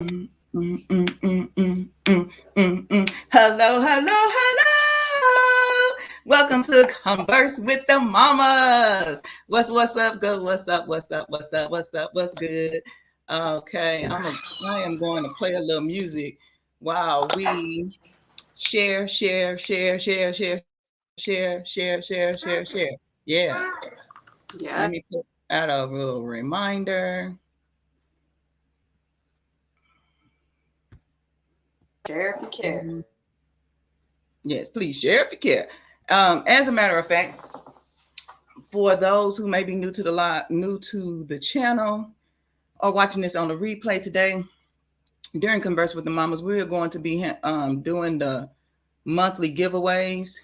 Hello, hello, hello. Welcome to Converse with the Mamas. What's up, good? What's good? Okay, I am going to play a little music while we share. Yeah. Yeah. Let me put out a little reminder. Share if you care. Yes, please share if you care. As a matter of fact, for those who may be new to the channel, or watching this on the replay today, during Converse with the Mamas, we are going to be doing the monthly giveaways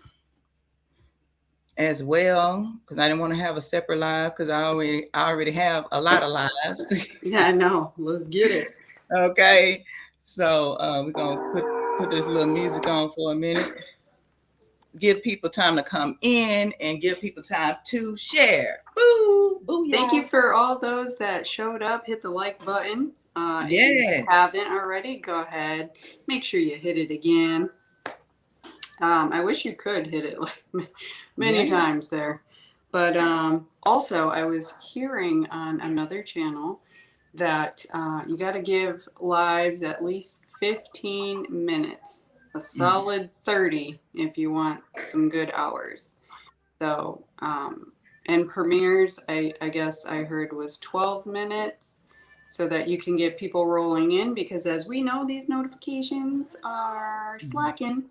as well, because I didn't want to have a separate live because I already have a lot of lives. Yeah, I know. Let's get it. Okay, so we're gonna put this little music on for a minute. Give people time to come in and give people time to share. Boo, boo, Thank y'all. you for all those that showed up. Hit the like button. If you Yes. haven't already, go ahead. Make sure you hit it again. I wish you could hit it like many Yeah. times there. But also, I was hearing on another channel that you got to give lives at least 15 minutes, a solid 30 if you want some good hours. So, and premieres, I guess I heard was 12 minutes so that you can get people rolling in because as we know, these notifications are slacking.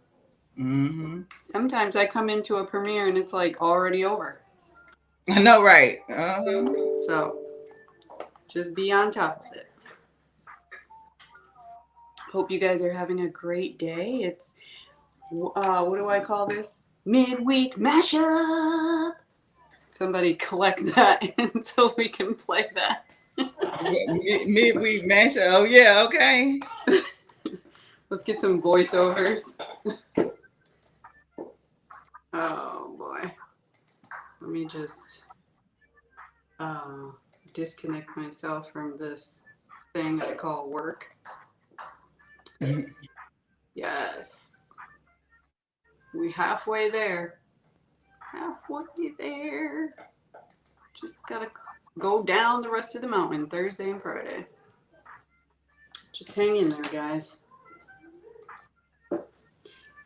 Mm-hmm. Sometimes I come into a premiere and it's like already over. I know, right? Uh-huh. So just be on top of it. Hope you guys are having a great day. It's, what do I call this? Midweek mashup. Somebody collect that until we can play that. Midweek mashup. Oh yeah, okay. Let's get some voiceovers. Oh boy. Let me just uh, disconnect myself from this thing I call work. Yes. We halfway there. Halfway there. Just gotta go down the rest of the mountain Thursday and Friday. Just hang in there, guys.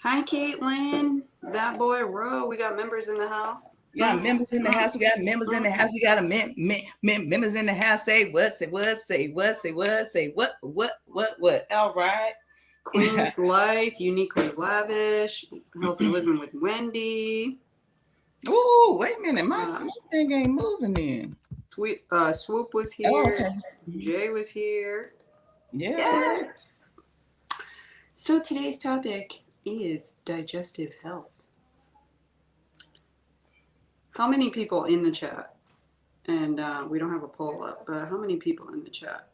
Hi, Caitlin. That boy Ro. We got members in the house. You got members in the house. You got members in the house. You got members in the house. Say what? Say what? Say what? Say what? Say what? All right. Queen's Life, Uniquely Lavish, Healthy Living with Wendy. Oh, wait a minute. My thing ain't moving in. Swoop was Oh, here. okay. Jay was here. Yeah. Yes. So today's topic is digestive health. How many people in the chat? And we don't have a poll up, but how many people in the chat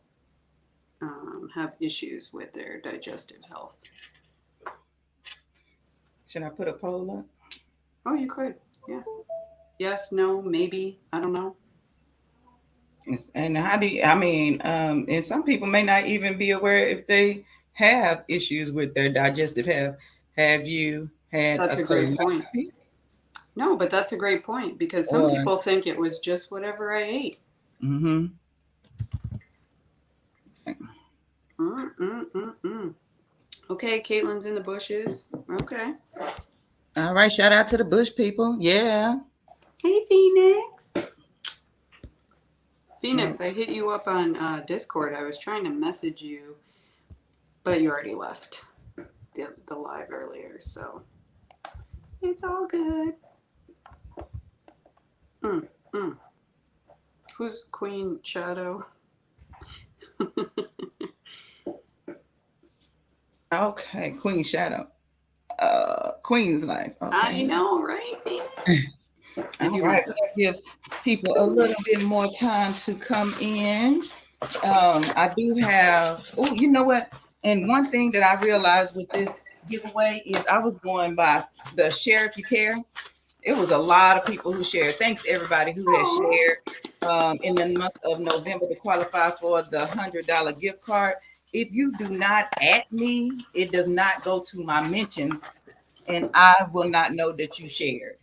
have issues with their digestive health? Should I put a poll up? Oh, you could. Yeah. Yes, no, maybe. I don't know. And how do you, I mean, and some people may not even be aware if they have issues with their digestive health. Have you had That's a a great point. colonoscopy? No, but that's a great point because some Or, people think it was just whatever I ate. mm-hmm. Okay, Caitlin's in the bushes. Okay. All right, shout out to the bush people. Yeah. Hey, Phoenix. Phoenix, I hit you up on Discord. I was trying to message you, but you already left the live earlier, so it's all good. Who's Queen Shadow? Okay, Queen Shadow. Queen's Life. Okay. I know, right, Phoenix? All right, let's give people a little bit more time to come in. I do have, oh, you know what? And one thing that I realized with this giveaway is I was going by the share if you care. It was a lot of people who shared. Thanks everybody who has shared in the month of November to qualify for the $100 gift card. if you do not at me, it does not go to my mentions, and I will not know that you shared.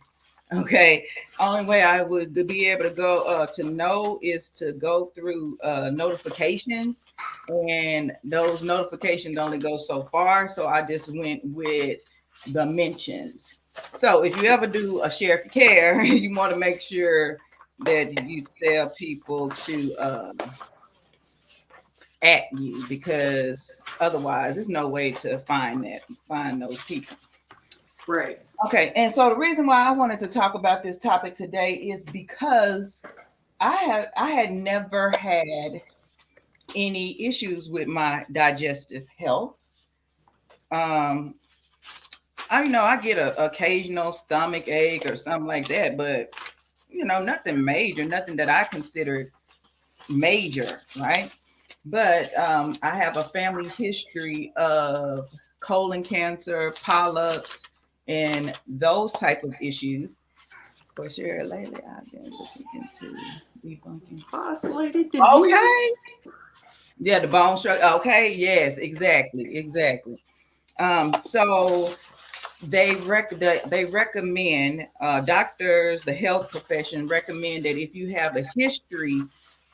Okay. Only way I would be able to go to know is to go through notifications, and those notifications only go so far. So I just went with the mentions. So if you ever do a share if you care, you want to make sure that you tell people to at you, because otherwise there's no way to find those people. Right. Okay, and so the reason why I wanted to talk about this topic today is because I had never had any issues with my digestive health. Um, I get a occasional stomach ache or something like that, but nothing major, nothing that I considered major, right? But I have a family history of colon cancer, polyps, and those type of issues. For sure, lately I've been looking into debunking. Oscillated to you. Okay. Yeah, the bone structure. Okay, yes, exactly, exactly. So they recommend doctors, the health profession recommend that if you have a history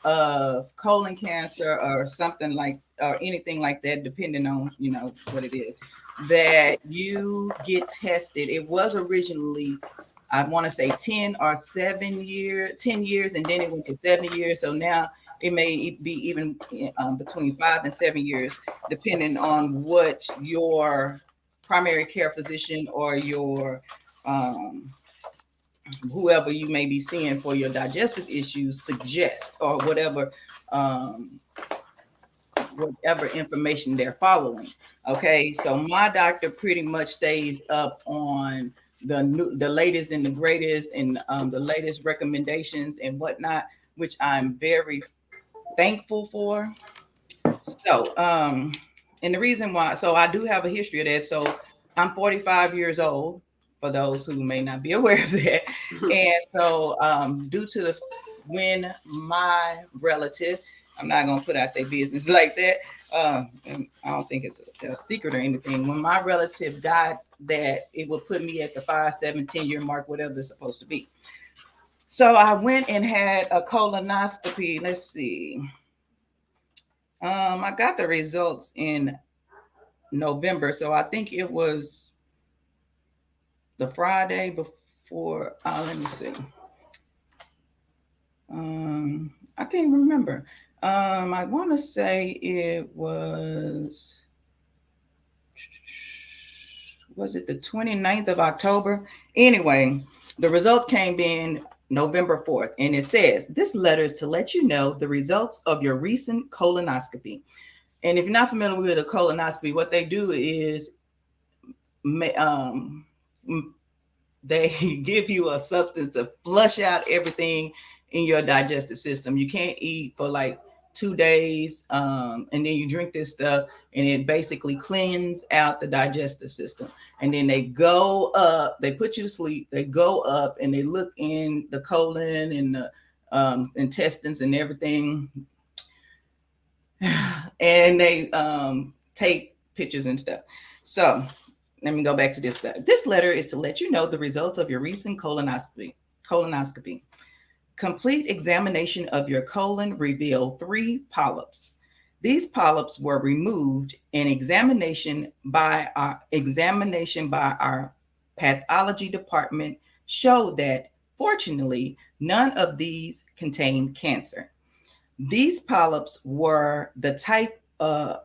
of colon cancer or something like or anything like that, depending on what it is, that you get tested. It was originally, I want to say 10 years, and then it went to 7 years. So now it may be even between 5 and 7 years, depending on what your primary care physician or your um, whoever you may be seeing for your digestive issues suggest, or um, whatever information they're following. Okay, so my doctor pretty much stays up on the latest and the greatest, and the latest recommendations and whatnot, which I'm very thankful for. So, and the reason why, so I do have a history of that. So I'm 45 years old, for those who may not be aware of that. And so, due to when my relative, I'm not going to put out their business like that. And I don't think it's a secret or anything. When my relative died, that it would put me at the 5, 7, 10 year mark, whatever it's supposed to be. So I went and had a colonoscopy. Let's see. I got the results in November, so I think it was the Friday before. Let me see. I can't remember. I want to say it was it the 29th of October? Anyway, the results came in November 4th, and it says this letter is to let you know the results of your recent colonoscopy. And if you're not familiar with a colonoscopy, what they do is um, they give you a substance to flush out everything in your digestive system. You can't eat for like 2 days, and then you drink this stuff, and it basically cleans out the digestive system. And then they go up, they put you to sleep, they go up and they look in the colon and the intestines and everything, and they take pictures and stuff. So let me go back to this letter. This letter is to let you know the results of your recent colonoscopy. Complete examination of your colon revealed 3 polyps. These polyps were removed, and examination by our pathology department showed that, fortunately, none of these contained cancer. These polyps were the type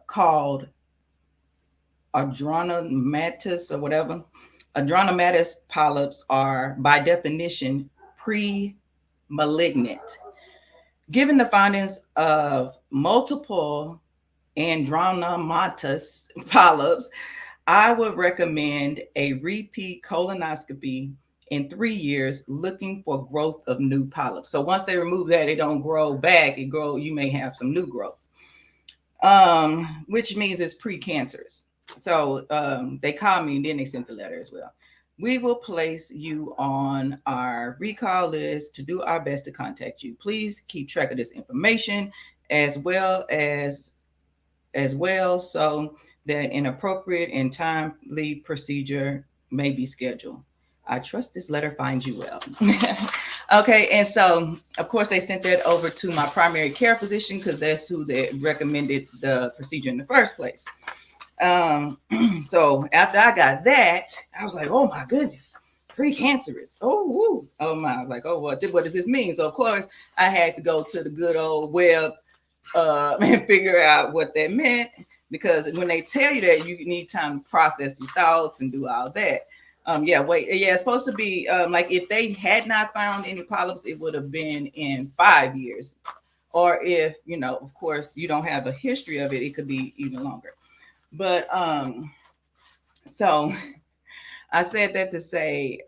called adrenomatous or whatever. Adrenomatous polyps are, by definition, pre-malignant. Given the findings of multiple adrenomatous polyps, I would recommend a repeat colonoscopy in 3 years, looking for growth of new polyps. So once they remove that, it don't grow back. You may have some new growth, which means it's precancerous. So they called me, and then they sent the letter as well. We will place you on our recall list to do our best to contact you. Please keep track of this information, as well as as well, so that an appropriate and timely procedure may be scheduled. I trust this letter finds you well. Okay, and so of course they sent that over to my primary care physician because that's who they recommended the procedure in the first place. So after I got that, I was like, oh my goodness, precancerous. Oh, woo. Oh my, I was like, oh, what does this mean? So of course I had to go to the good old web and figure out what that meant, because when they tell you that, you need time to process your thoughts and do all that. It's supposed to be like if they had not found any polyps, it would have been in 5 years. Or if, of course, you don't have a history of it, it could be even longer. But so I said that to say,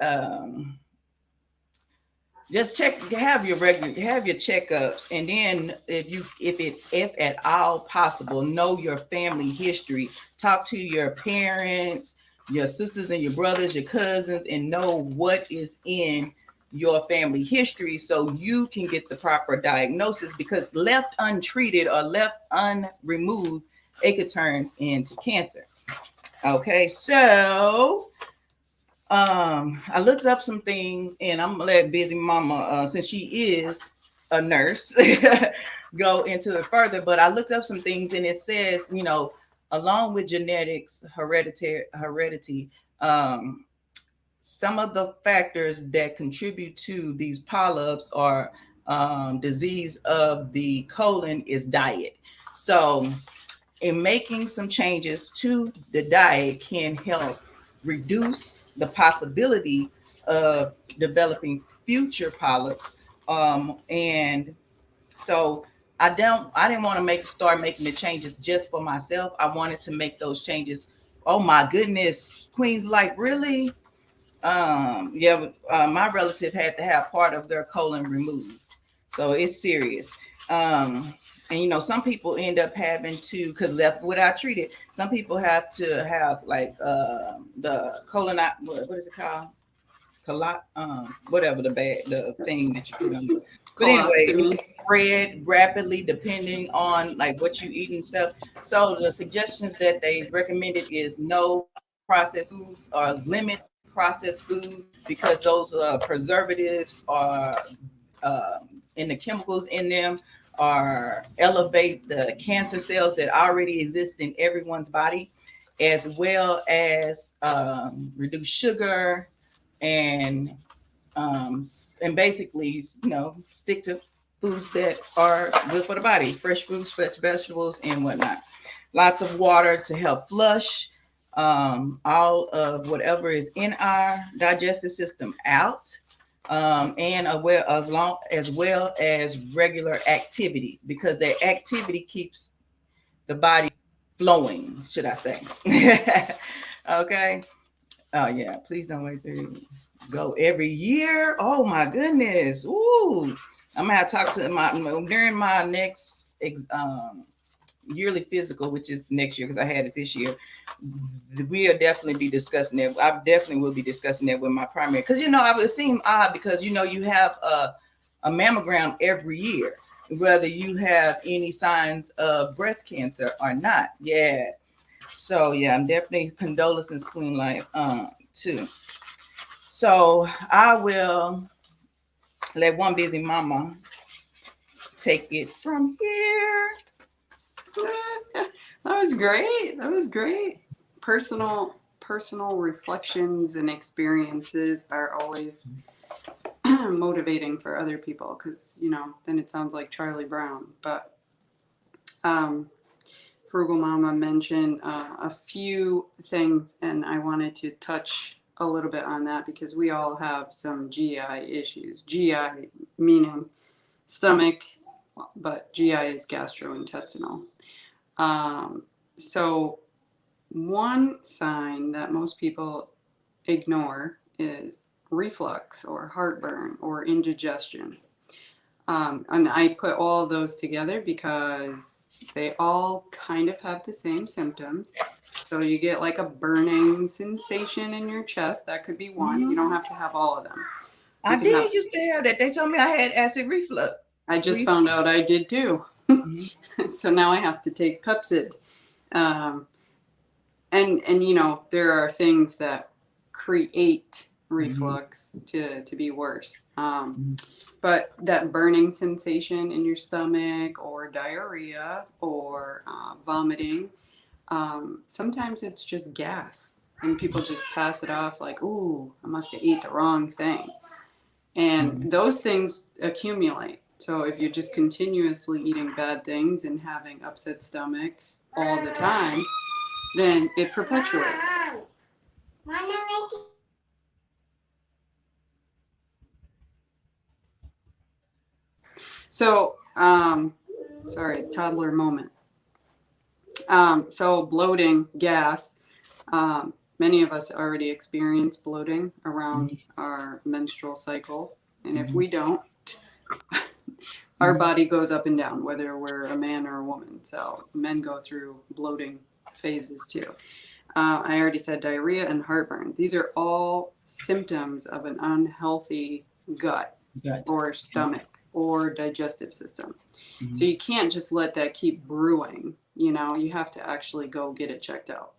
just have your checkups, and then if at all possible, know your family history. Talk to your parents, your sisters and your brothers, your cousins, and know what is in your family history so you can get the proper diagnosis, because left untreated or left unremoved, it could turn into cancer. Okay, so I looked up some things, and I'm gonna let busy mama, since she is a nurse, go into it further. But I looked up some things, and it says, along with genetics, heredity, some of the factors that contribute to these polyps or disease of the colon is diet. So in making some changes to the diet can help reduce the possibility of developing future polyps. And so I didn't want to start making the changes just for myself. I wanted to make those changes. Oh my goodness, Queen's Life, really? My relative had to have part of their colon removed. So it's serious. And some people end up having to, because left without treated, some people have to have like the colon, what is it called? Whatever the thing that you put on. But anyway, it can spread rapidly depending on like what you eat and stuff. So the suggestions that they recommended is no processed foods or limit processed food, because those preservatives are and the chemicals in them are elevate the cancer cells that already exist in everyone's body, as well as reduce sugar and basically, stick to foods that are good for the body, fresh fruits, fresh vegetables, and whatnot. Lots of water to help flush all of whatever is in our digestive system out, and as well as regular activity, because that activity keeps the body flowing, should I say. Okay. Oh yeah, please don't wait through. Go every year. Oh my goodness. Ooh. I'm gonna have to talk to during my next yearly physical, which is next year because I had it this year. We'll definitely be discussing that. I definitely will be discussing that with my primary, because it would seem odd because you have a mammogram every year, whether you have any signs of breast cancer or not. Yeah. So yeah, I'm definitely condolences, Queen Life, too. So I will let one busy mama take it from here. That was great. Personal reflections and experiences are always motivating for other people, because then it sounds like Charlie Brown. But Frugal Mama mentioned a few things, and I wanted to touch a little bit on that because we all have some GI issues. GI meaning stomach, but GI is gastrointestinal. So one sign that most people ignore is reflux or heartburn or indigestion. And I put all of those together because they all kind of have the same symptoms. So you get like a burning sensation in your chest. That could be one. Mm-hmm. You don't have to have all of them. I did used to have that. They told me I had acid reflux. I just found out I did too. Mm-hmm. So now I have to take Pepcid. And you know, there are things that create reflux to be worse. But that burning sensation in your stomach, or diarrhea, or vomiting, sometimes it's just gas, and people just pass it off like, "Ooh, I must have ate the wrong thing," and those things accumulate. So if you're just continuously eating bad things and having upset stomachs all the time, then it perpetuates. So, sorry, toddler moment. So bloating gas, many of us already experience bloating around our menstrual cycle. And if we don't, our body goes up and down, whether we're a man or a woman. So men go through bloating phases too. I already said diarrhea and heartburn. These are all symptoms of an unhealthy gut or stomach or digestive system. So you can't just let that keep brewing. You know, you have to actually go get it checked out.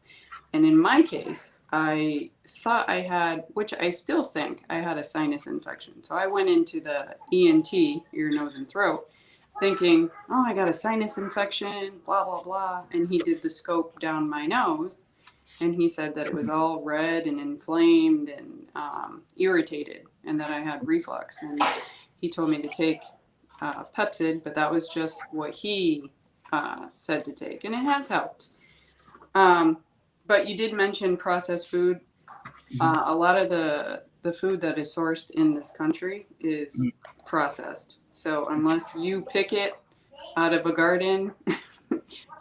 And in my case, I thought I had, which I still think I had, a sinus infection. So I went into the ENT, ear, nose, and throat, thinking, oh, I got a sinus infection, blah, blah, blah. And he did the scope down my nose, and he said that it was all red and inflamed and irritated, and that I had reflux. And he told me to take Pepsid, but that was just what he said to take, and it has helped. But you did mention processed food. A lot of the food that is sourced in this country is processed. So unless you pick it out of a garden,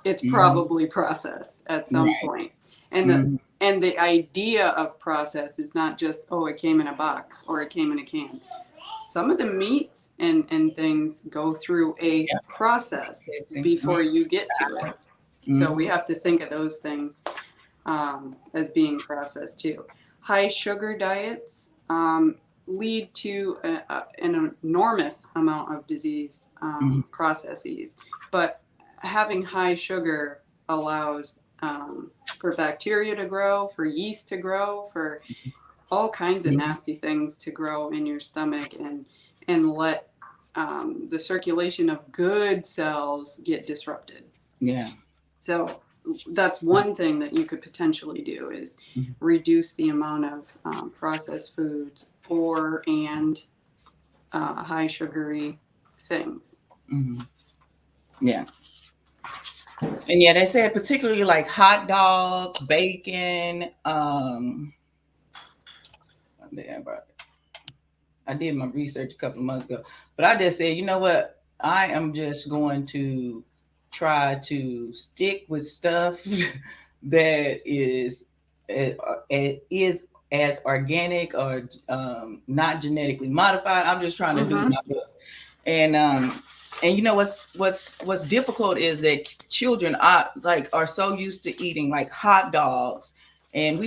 it's probably processed at some point. And the idea of process is not just, oh, it came in a box or it came in a can. Some of the meats and things go through a process before you get to it. So we have to think of those things as being processed too. High sugar diets lead to an enormous amount of disease processes, but having high sugar allows for bacteria to grow, for yeast to grow, for all kinds of nasty things to grow in your stomach, and let the circulation of good cells get disrupted. Yeah. So that's one thing that you could potentially do, is reduce the amount of processed foods and high sugary things. Yeah. And yeah, they said particularly like hot dogs, bacon. I did my research a couple of months ago, but I just said, you know what? I am just going to try to stick with stuff that is as organic or not genetically modified. I'm just trying to do my best. And you know what's difficult is that children are so used to eating like hot dogs, and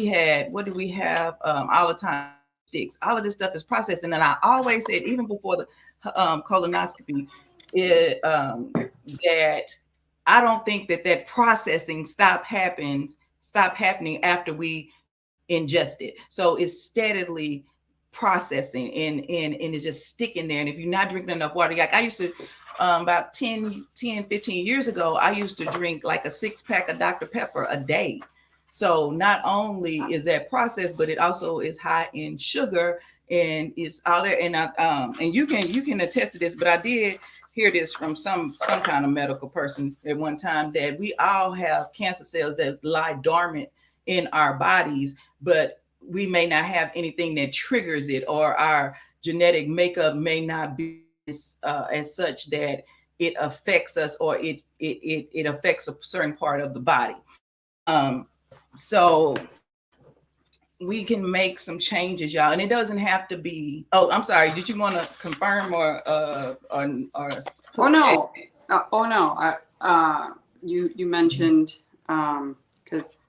what do we have all the time? Sticks. All of this stuff is processed, and then I always said, even before the colonoscopy, that I don't think that processing stop happening after we ingest it. So it's steadily processing and it's just sticking there. And if you're not drinking enough water, like I used to about 10, 15 years ago, I used to drink like a 6-pack of Dr. Pepper a day. So not only is that processed, but it also is high in sugar, and it's out there. And and you can attest to this, but I did hear this from some kind of medical person at one time, that we all have cancer cells that lie dormant in our bodies, but we may not have anything that triggers it, or our genetic makeup may not be as such that it affects us, or it affects a certain part of the body. So we can make some changes, y'all, and it doesn't have to be. Oh, I'm sorry. Did you want to confirm or? Oh no. You mentioned because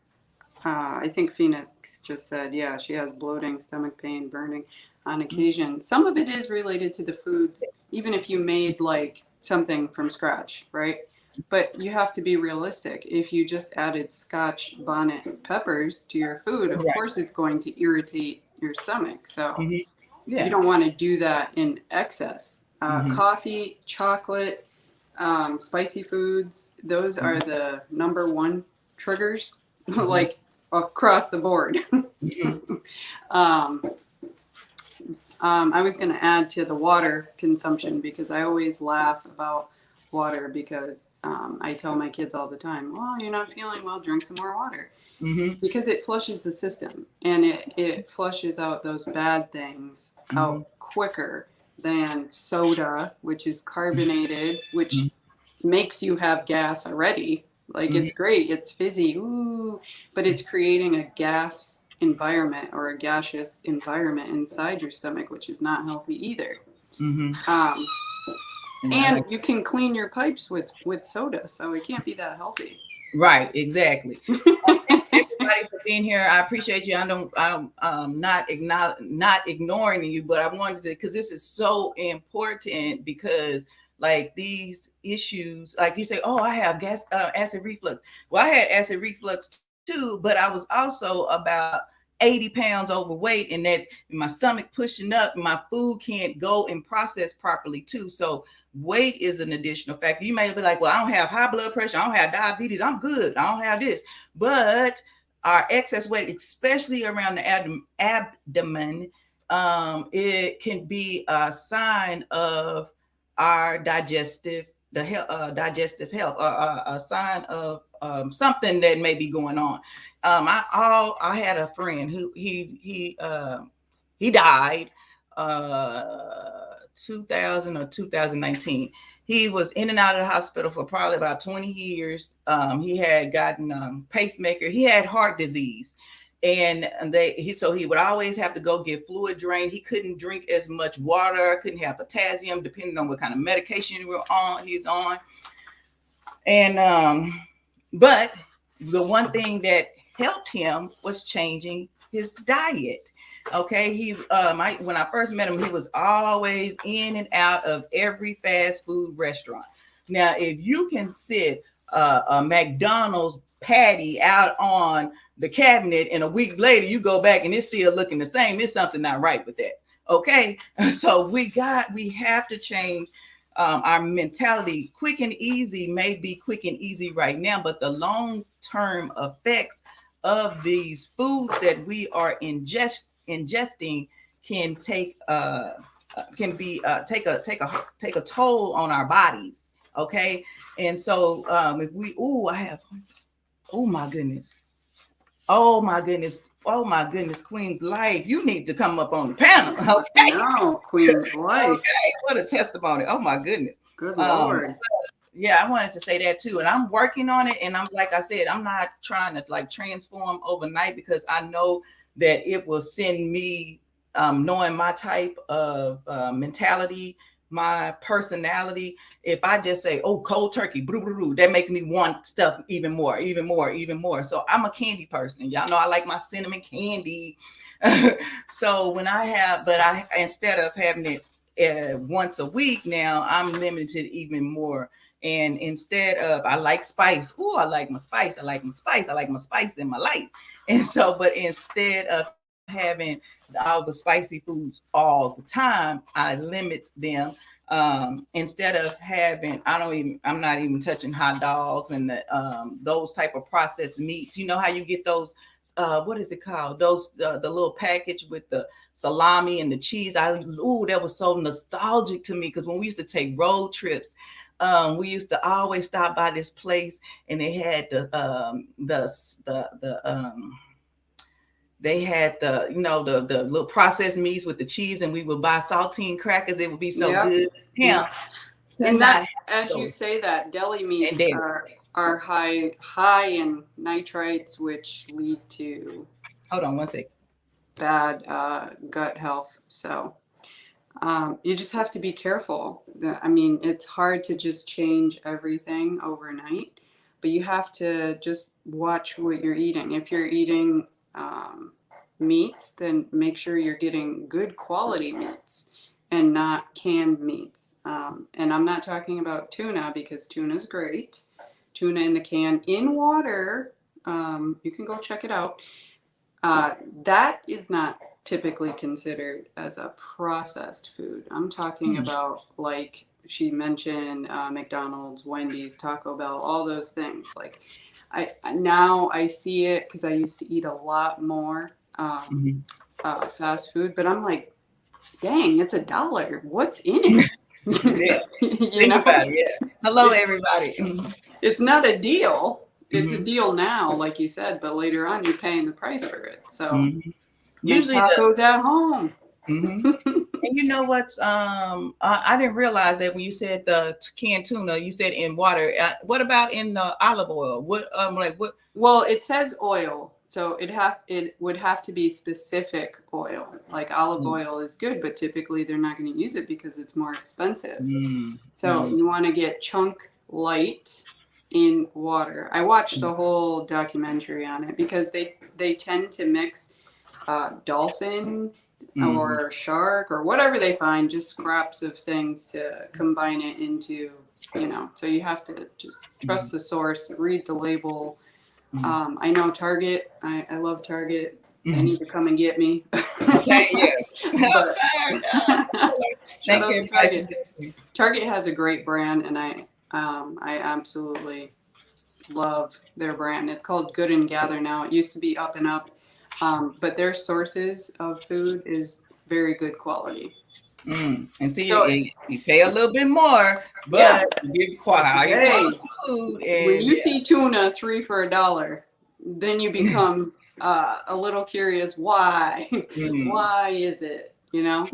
I think Phoenix just said, yeah, she has bloating, stomach pain, burning on occasion. Some of it is related to the foods, even if you made like something from scratch, right? But you have to be realistic. If you just added Scotch bonnet peppers to your food, of Right. course it's going to irritate your stomach. So Hmm. you Yeah. don't want to do that in excess. Hmm. Coffee, chocolate, spicy foods, those are the number one triggers, Hmm. like across the board. Hmm. um, I was going to add to the water consumption because I always laugh about water because I tell my kids all the time, well, you're not feeling well, drink some more water. Hmm. Because it flushes the system and it flushes out those bad things Hmm. out quicker than soda, which is carbonated, which makes you have gas already. Like Hmm. it's great, it's fizzy, ooh, but it's creating a gas environment or a gaseous environment inside your stomach, which is not healthy either. Hmm. Um, Yeah, I and like. you can clean your pipes with soda, so it can't be that healthy. Right, exactly. Thank you everybody for being here. I appreciate you. I'm not ignoring you, but I wanted to, because this is so important, because like these issues, like you say, oh, I have acid reflux. Well, I had acid reflux too, but I was also about 80 pounds overweight, and that my stomach pushing up, my food can't go and process properly too. So weight is an additional factor. You may be like, well, I don't have high blood pressure, I don't have diabetes, I'm good, I don't have this. But our excess weight, especially around the abdomen, it can be a sign of our digestive health, or a sign of something that may be going on. I had a friend who he died 2000 or 2019. He was in and out of the hospital for probably about 20 years. He had gotten pacemaker. He had heart disease, and so he would always have to go get fluid drained. He couldn't drink as much water. Couldn't have potassium, depending on what kind of medication he's on. And but the one thing that helped him was changing his diet. Okay, when I first met him, he was always in and out of every fast food restaurant. Now, if you can sit a McDonald's patty out on the cabinet, and a week later you go back and it's still looking the same, there's something not right with that. Okay, so we have to change our mentality. Quick and easy may be quick and easy right now, but the long-term effects of these foods that we are ingesting can take a toll on our bodies. Okay, and so if we oh my goodness, oh my goodness, oh my goodness, Queen's Life, you need to come up on the panel. I Okay, know, Queen's Life. okay, what a testimony. Oh my goodness. Good Um, Lord. yeah, I wanted to say that too. And I'm working on it. And I'm, like I said, I'm not trying to like transform overnight, because I know that it will send me, knowing my type of mentality, my personality. If I just say, oh, cold turkey, blah, blah, blah, that makes me want stuff even more, even more, even more. So I'm a candy person. Y'all know I like my cinnamon candy. So instead of having it once a week, now I'm limited even more. And instead of, I like spice. Oh, I like my spice. I like my spice. I like my spice in my life. And so, but instead of having all the spicy foods all the time, I limit them. Instead of having, I'm not even touching hot dogs and those type of processed meats. You know how you get those, what is it called? Those, the little package with the salami and the cheese. That was so nostalgic to me, because when we used to take road trips, we used to always stop by this place, and they had they had the little processed meats with the cheese, and we would buy saltine crackers. It would be so Yep. good. Yep. Him could And not that, have as you those. say that, deli And meats then, are high in nitrites, which lead to hold on one second. bad gut health. So you just have to be careful. I mean, it's hard to just change everything overnight, but you have to just watch what you're eating. If you're eating meats, then make sure you're getting good quality meats and not canned meats. And I'm not talking about tuna, because tuna is great. tuna in the can in water. You can go check it out. That is not typically considered as a processed food. I'm talking about, like she mentioned, McDonald's, Wendy's, Taco Bell, all those things. Like now I see it because I used to eat a lot more fast food, but I'm like, dang, it's $1. What's in it? Yeah. You Think know, about it. Yeah. Hello, everybody. it's not a deal. It's a deal now, like you said, but later on you're paying the price for it. So make Usually the tacos at home. and you know what's I didn't realize that when you said the canned tuna, you said in water. What about in olive oil? What like what? Well, it says oil, so it would have to be specific oil. Like olive oil is good, but typically they're not going to use it because it's more expensive. So you want to get chunk light in water. I watched a whole documentary on it because they tend to mix dolphin or shark or whatever they find, just scraps of things to combine it into, so you have to just trust the source, read the label. I know Target. I love Target. They need to come and get me. Okay, yes. But shout Thank out you, to Target. Target has a great brand, and I absolutely love their brand. It's called Good and Gather now. It used to be Up and Up, but their sources of food is very good quality. And see, So, you pay a little bit more, but you get quality food. And when you see tuna 3 for $1, then you become a little curious. Why? Why is it? Yeah.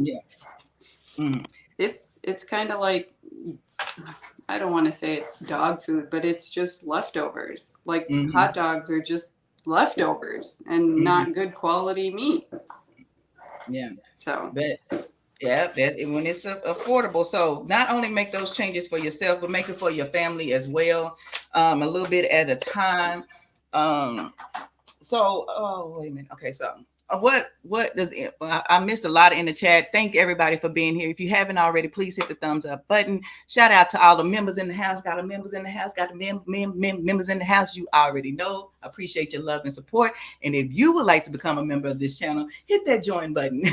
It's kind of like, I don't want to say it's dog food, but it's just leftovers. Like hot dogs are just leftovers and not good quality meat. Yeah. So, but yeah, when it's affordable. So not only make those changes for yourself, but make it for your family as well. A little bit at a time. So, oh, wait a minute. Okay, so what does it, I missed a lot in the chat. Thank everybody for being here. If you haven't already, please hit the thumbs up button. Shout out to all the members in the house. Got the members in the house. Got the members in the house. You already know. Appreciate your love and support. And if you would like to become a member of this channel, hit that join button.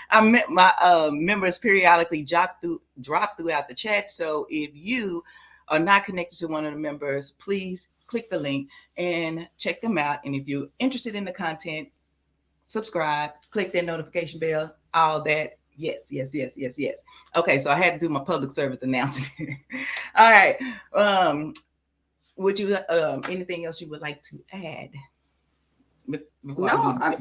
I met my members periodically drop throughout the chat. So if you are not connected to one of the members, please click the link and check them out. And if you're interested in the content, subscribe, click that notification bell, all that. Yes. Okay, so I had to do my public service announcement. All right. Would you anything else you would like to add? No,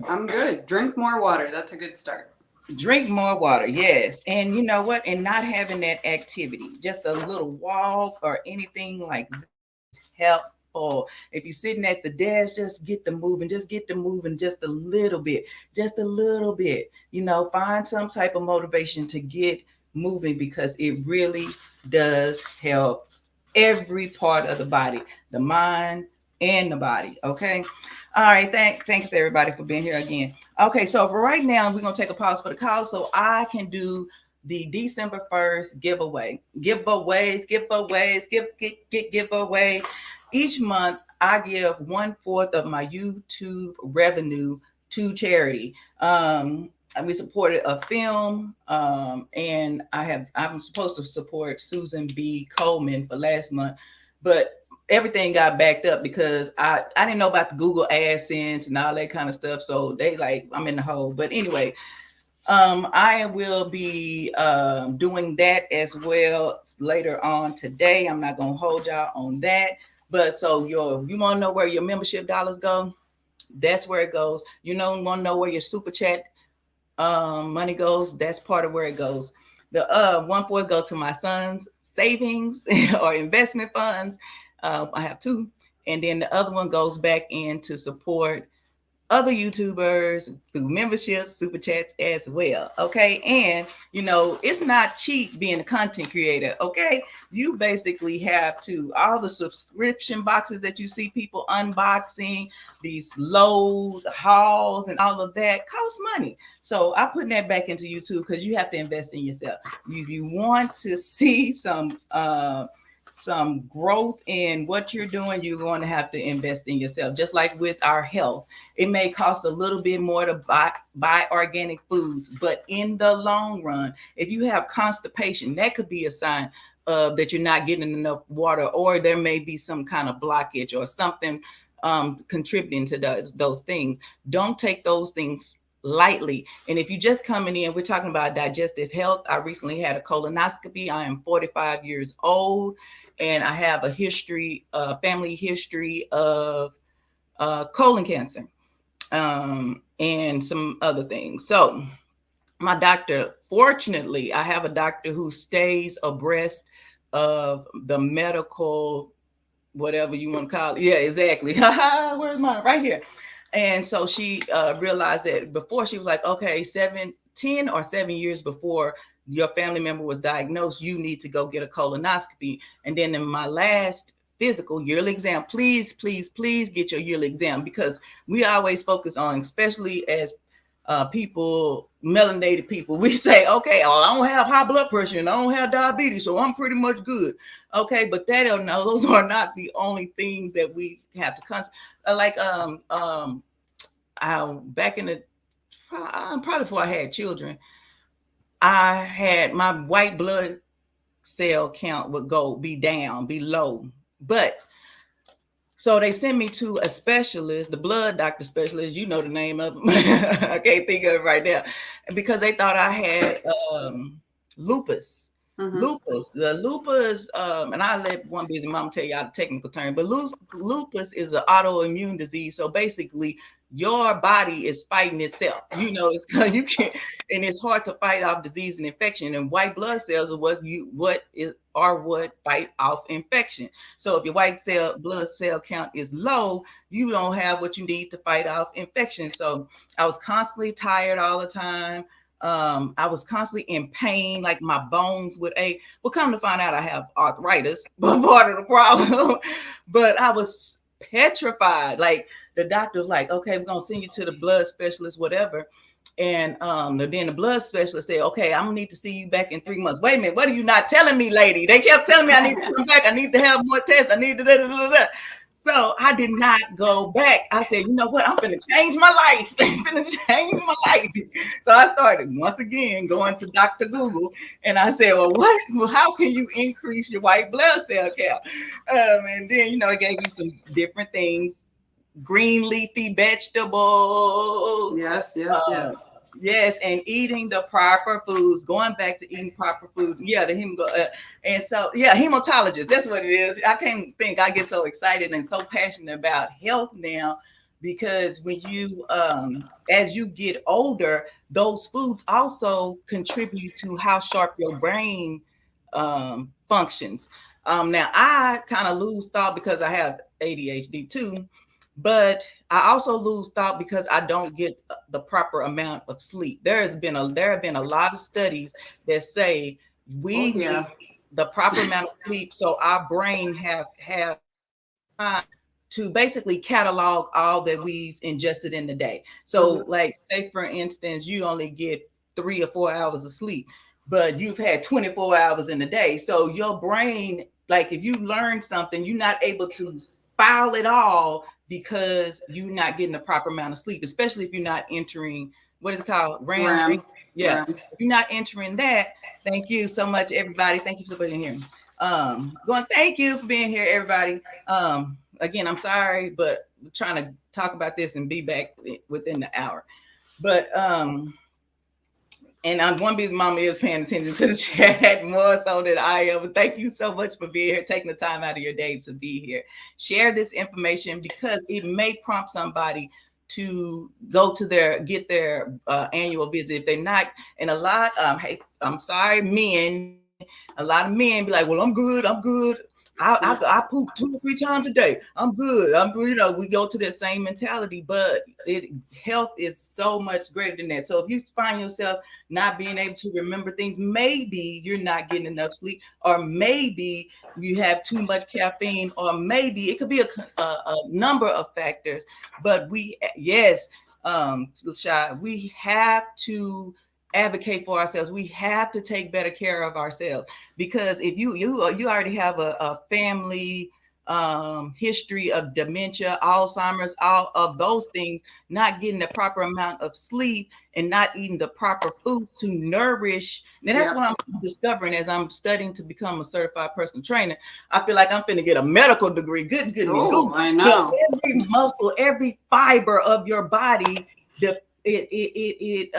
I'm good. Drink more water. That's a good start. Drink more water, yes. And you know what? And not having that activity, just a little walk or anything like that helpful. If you're sitting at the desk, just get the moving, just a little bit, find some type of motivation to get moving, because it really does help every part of the body, the mind and the body. Okay. All right. Thanks everybody for being here again. Okay. So for right now, we're going to take a pause for the call so I can do the December 1st giveaway. Giveaway. Each month, I give 1/4 of my YouTube revenue to charity. We supported a film, and I'm supposed to support Susan B. Coleman for last month, but everything got backed up because I didn't know about the Google AdSense and all that kind of stuff. So they I'm in the hole. But anyway, I will be doing that as well later on today. I'm not gonna hold y'all on that. But so you want to know where your membership dollars go? That's where it goes. You want to know where your super chat money goes? That's part of where it goes. The 1/4 go to my son's savings or investment funds. I have 2, and then the other one goes back in to support other YouTubers through memberships, super chats as well. Okay. And it's not cheap being a content creator. Okay. You basically have to, all the subscription boxes that you see people unboxing, these loads, hauls, and all of that costs money. So I'm putting that back into YouTube because you have to invest in yourself. If you want to see some some growth in what you're doing, you're going to have to invest in yourself. Just like with our health, it may cost a little bit more to buy organic foods, but in the long run, if you have constipation, that could be a sign that you're not getting enough water, or there may be some kind of blockage or something contributing to those things. Don't take those things lightly. And if you're just coming in, we're talking about digestive health. I recently had a colonoscopy. I am 45 years old, and I have a history, family history of colon cancer, and some other things. So my doctor, fortunately, I have a doctor who stays abreast of the medical, whatever you want to call it. Yeah, exactly. Where's mine? Right here. And so she realized that before, she was like, okay, 10 or 7 years before your family member was diagnosed, you need to go get a colonoscopy. And then in my last physical yearly exam, please get your yearly exam, because we always focus on, especially as people, melanated people, we say, okay, oh, I don't have high blood pressure and I don't have diabetes, so I'm pretty much good. Okay, but those are not the only things that we have to consider. Back in the probably before I had children, I had my white blood cell count would be low, but so they sent me to a specialist, the blood doctor specialist. You know the name of them. I can't think of it right now, because they thought I had lupus. The lupus, and I let one busy mom tell y'all the technical term, but lupus is an autoimmune disease. So basically, your body is fighting itself. It's you can't, and it's hard to fight off disease and infection. And white blood cells are what fight off infection. So if your blood cell count is low, you don't have what you need to fight off infection. So I was constantly tired all the time. I was constantly in pain, like my bones would ache. Well, come to find out, I have arthritis, but part of the problem. But I was petrified. Like, the doctor was like, okay, we're gonna send you to the blood specialist, whatever. And then the blood specialist said, okay, I'm gonna need to see you back in 3 months. Wait a minute, what are you not telling me, lady? They kept telling me I need to come back. I need to have more tests. I need to da. So I did not go back. I said, you know what? I'm going to change my life. I'm going to change my life. So I started once again going to Dr. Google, and I said, well, how can you increase your white blood cell count? And then, it gave you some different things. Green leafy vegetables. Yes. Yes, and eating the proper foods, going back to eating proper foods. Yeah, and so, hematologist, that's what it is. I can't think, I get so excited and so passionate about health now, because when you, as you get older, those foods also contribute to how sharp your brain functions. Now, I kind of lose thought because I have ADHD too. But I also lose thought because I don't get the proper amount of sleep. There have been a lot of studies that say we need the proper amount of sleep, so our brain have time to basically catalog all that we've ingested in the day. So, like, say for instance, you only get 3 or 4 hours of sleep, but you've had 24 hours in the day. So your brain, like, if you learn something, you're not able to file it all because you're not getting the proper amount of sleep, especially if you're not entering, what is it called? REM. Yeah. REM. If you're not entering that, thank you so much, everybody. Thank you for being here. Thank you for being here, everybody. Again, I'm sorry, but we're trying to talk about this and be back within the hour. But and I'm one busy mama is paying attention to the chat more so than I am. Thank you so much for being here, taking the time out of your day to be here. Share this information because it may prompt somebody to get their annual visit if they're not. And a lot, I'm sorry, men. A lot of men be like, well, I'm good. I poop 2 or 3 times a day. I'm good. We go to that same mentality, but health is so much greater than that. So if you find yourself not being able to remember things, maybe you're not getting enough sleep, or maybe you have too much caffeine, or maybe it could be a number of factors. But we have to advocate for ourselves. We have to take better care of ourselves, because if you already have a family history of dementia, Alzheimer's, all of those things, not getting the proper amount of sleep and not eating the proper food to nourish. And that's what I'm discovering as I'm studying to become a certified personal trainer. I feel like I'm finna get a medical degree. Goodness. I know. Every muscle, every fiber of your body, it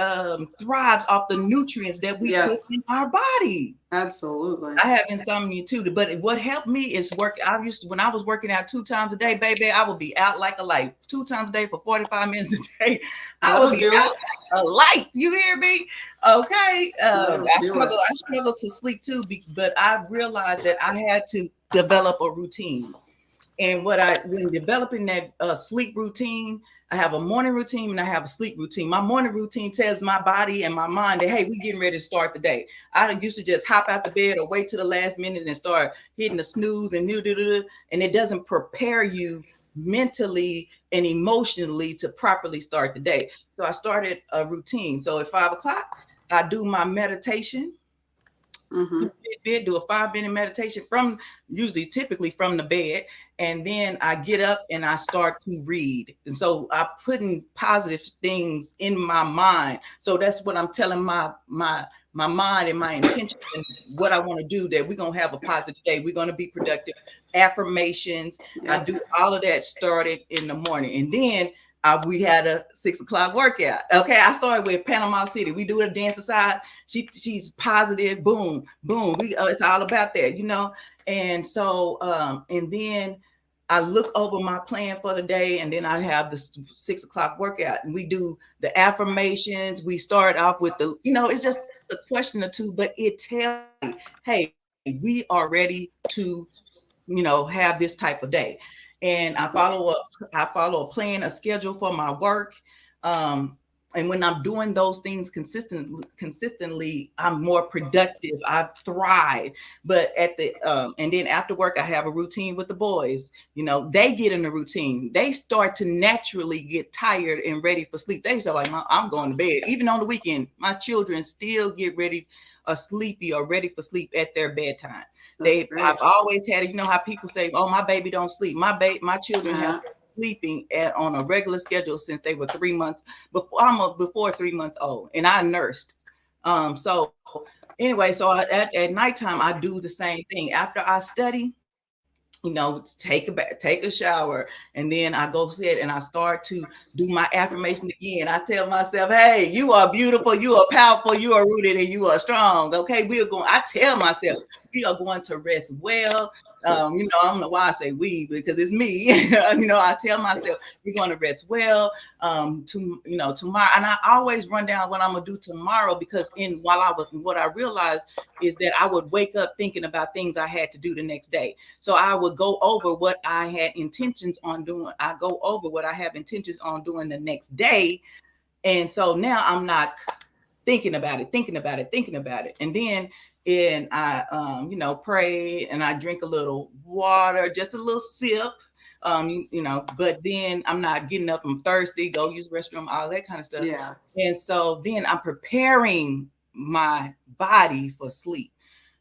thrives off the nutrients that we put in our body. Absolutely. I have insomnia too, but what helped me is work. When I was working out 2 times a day, baby, I would be out like a light. 2 times a day for 45 minutes a day. I would be out like a light. You hear me? Okay. I struggle to sleep too, but I realized that I had to develop a routine. And when developing that sleep routine, I have a morning routine and I have a sleep routine. My morning routine tells my body and my mind that, hey, we getting ready to start the day. I used to just hop out the bed or wait to the last minute and start hitting the snooze and and it doesn't prepare you mentally and emotionally to properly start the day. So I started a routine. So at 5 o'clock, I do my meditation. Do a 5-minute meditation typically from the bed, and then I get up and I start to read. And so I put in positive things in my mind. So that's what I'm telling my mind and my intention and what I want to do, that we're gonna have a positive day. We're gonna be productive. Affirmations. I do all of that started in the morning, and then we had a 6 o'clock workout. Okay, I started with Panama City. We do a dance aside. She's positive. Boom, boom. It's all about that, you know. And so, and then I look over my plan for the day, and then I have the 6 o'clock workout, and we do the affirmations. We start off with it's just a question or two, but it tells me, hey, we are ready to, have this type of day. And I follow a plan, a schedule for my work. And when I'm doing those things consistently, I'm more productive. I thrive. But and then after work, I have a routine with the boys. They get in the routine. They start to naturally get tired and ready for sleep. They say, like, I'm going to bed. Even on the weekend, my children still get ready or sleepy or ready for sleep at their bedtime. I've always had, how people say, oh, my baby don't sleep. My children have been sleeping on a regular schedule since they were 3 months, before 3 months old, and I nursed. So anyway, so at nighttime, I do the same thing. After I study, take a shower, and then I go sit and I start to do my affirmation again. I tell myself, hey, you are beautiful, you are powerful, you are rooted, and you are strong. Okay, I tell myself, we are going to rest well. I don't know why I say we, because it's me. I tell myself we're going to rest well. Tomorrow, and I always run down what I'm gonna do tomorrow, because what I realized is that I would wake up thinking about things I had to do the next day. So I would go over what I had intentions on doing. I go over what I have intentions on doing the next day, and so now I'm not thinking about it. And then I pray, and I drink a little water, just a little sip. But then I'm not getting up. I'm thirsty, go use the restroom, all that kind of stuff. Yeah. And so then I'm preparing my body for sleep.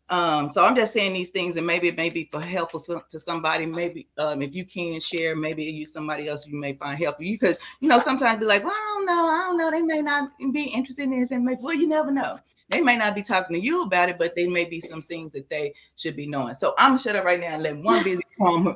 So I'm just saying these things, and maybe it may be for helpful to somebody. Maybe if you can share, maybe you somebody else you may find helpful. Because sometimes be like, well, I don't know. They may not be interested in this, and well, you never know. They may not be talking to you about it, but there may be some things that they should be knowing. So I'm gonna shut up right now and let one busy farmer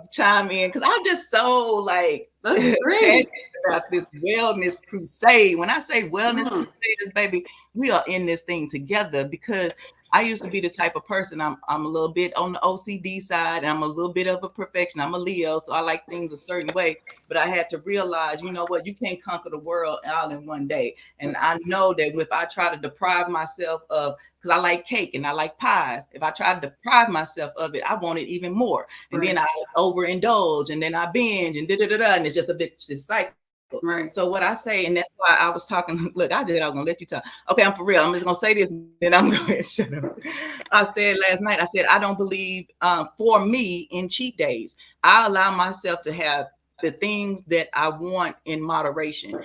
chime in, because I'm just so like that's great about this wellness crusade. When I say wellness crusaders, baby, we are in this thing together, because I used to be the type of person, I'm a little bit on the OCD side, and I'm a little bit of a perfectionist. I'm a Leo, so I like things a certain way. But I had to realize, you can't conquer the world all in one day. And I know that if I try to deprive myself of, because I like cake and I like pies, if I try to deprive myself of it, I want it even more. And then I overindulge, and then I binge, and and it's just a vicious cycle. Right. So what I say, and that's why I was talking, look, I was gonna let you talk. Okay, I'm for real. I'm just gonna say this, and I'm gonna shut up. I said last night, I don't believe for me in cheat days. I allow myself to have the things that I want in moderation.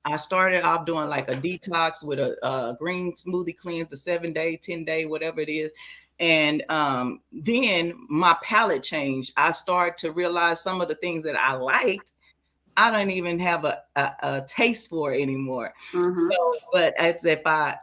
I started off doing like a detox with a green smoothie cleanse, the 7-day, 10-day, whatever it is. And then my palate changed. I started to realize some of the things that I liked, I don't even have a taste for it anymore. Mm-hmm. So, but as if I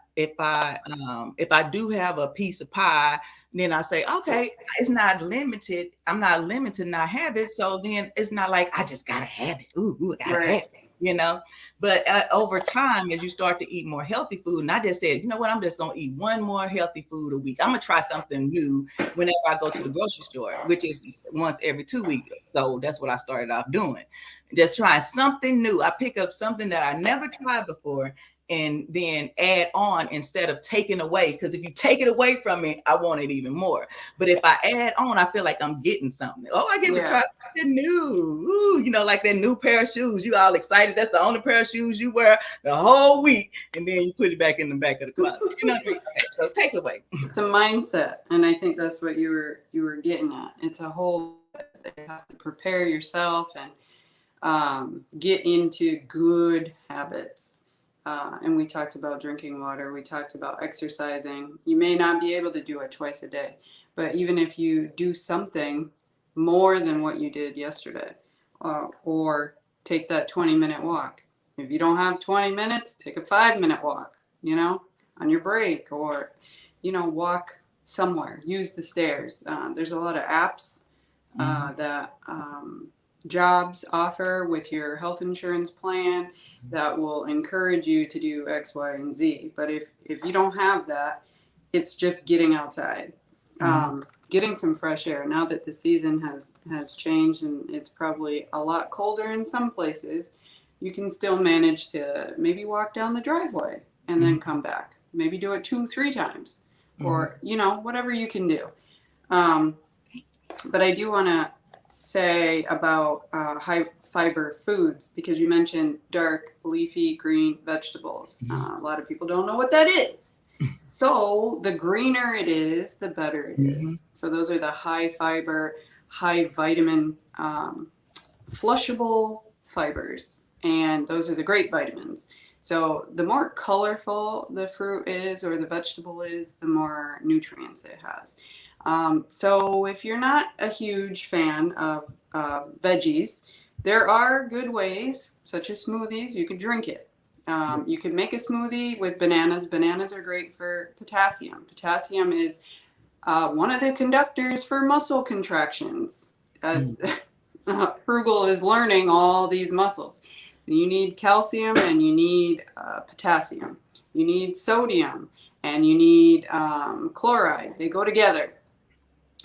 do have a piece of pie, then I say, okay, it's not limited. I'm not limited, not have it. So then it's not like I just gotta have it. Ooh, I gotta have Right. it, you know. But over time, as you start to eat more healthy food, and I just said, you know what, I'm just gonna eat one more healthy food a week. I'm gonna try something new whenever I go to the grocery store, which is once every 2 weeks. So that's what I started off doing. Just trying something new. I pick up something that I never tried before and then add on instead of taking away. Because if you take it away from me, I want it even more. But if I add on, I feel like I'm getting something. Oh, I get to try something new. Ooh, you know, like that new pair of shoes. You all excited. That's the only pair of shoes you wear the whole week. And then you put it back in the back of the closet. You know what I mean? Okay, so take it away. It's a mindset. And I think that's what you were getting at. It's a whole, you have to prepare yourself and get into good habits. And we talked about drinking water. We talked about exercising. You may not be able to do it twice a day, but even if you do something more than what you did yesterday, or take that 20-minute walk. If you don't have 20 minutes, take a 5-minute walk, on your break, or, walk somewhere, use the stairs. There's a lot of apps that jobs offer with your health insurance plan that will encourage you to do X, Y, and Z. But if you don't have that, it's just getting outside, getting some fresh air. Now that the season has changed and it's probably a lot colder in some places, you can still manage to maybe walk down the driveway and then come back. Maybe do it 2-3 times, or whatever you can do. But I do want to say about high fiber foods, because you mentioned dark leafy green vegetables. A lot of people don't know what that is. So the greener it is, the better it is. So those are the high fiber, high vitamin, flushable fibers. And those are the great vitamins. So the more colorful the fruit is or the vegetable is, the more nutrients it has. So if you're not a huge fan of veggies, there are good ways, such as smoothies. You could drink it. You could make a smoothie with bananas. Bananas are great for potassium. Potassium is one of the conductors for muscle contractions, as Frugal is learning all these muscles. You need calcium and you need potassium. You need sodium and you need chloride. They go together.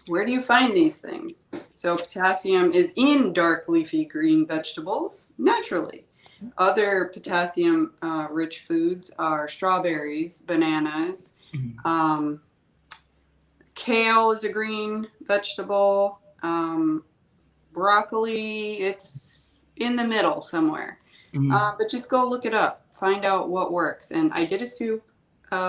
Where do you find these things? So potassium is in dark leafy green vegetables naturally. Other potassium rich foods are strawberries, bananas. Kale is a green vegetable. Broccoli, it's in the middle somewhere. But just go look it up. Find out what works. And I did a soup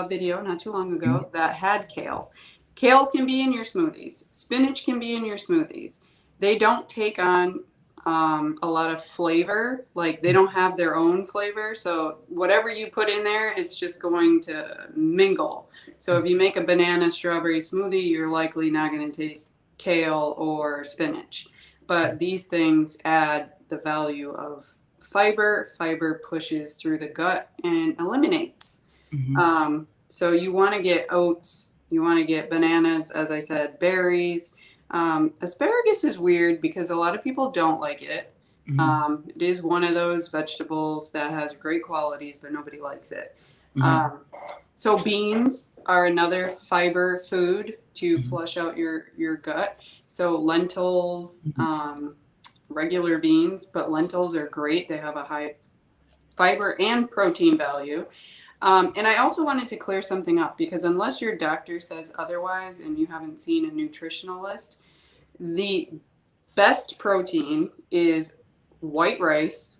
video not too long ago that had kale. Kale can be in your smoothies. Spinach can be in your smoothies. They don't take on a lot of flavor. Like, they don't have their own flavor. So whatever you put in there, it's just going to mingle. So if you make a banana strawberry smoothie, you're likely not going to taste kale or spinach. But these things add the value of fiber. Fiber pushes through the gut and eliminates. So you want to get oats. You want to get bananas, as I said, berries. Asparagus is weird because a lot of people don't like it. It is one of those vegetables that has great qualities, but nobody likes it. So beans are another fiber food to flush out your gut. So lentils, regular beans, but lentils are great. They have a high fiber and protein value. And I also wanted to clear something up, because unless your doctor says otherwise and you haven't seen a nutritionalist, the best protein is white rice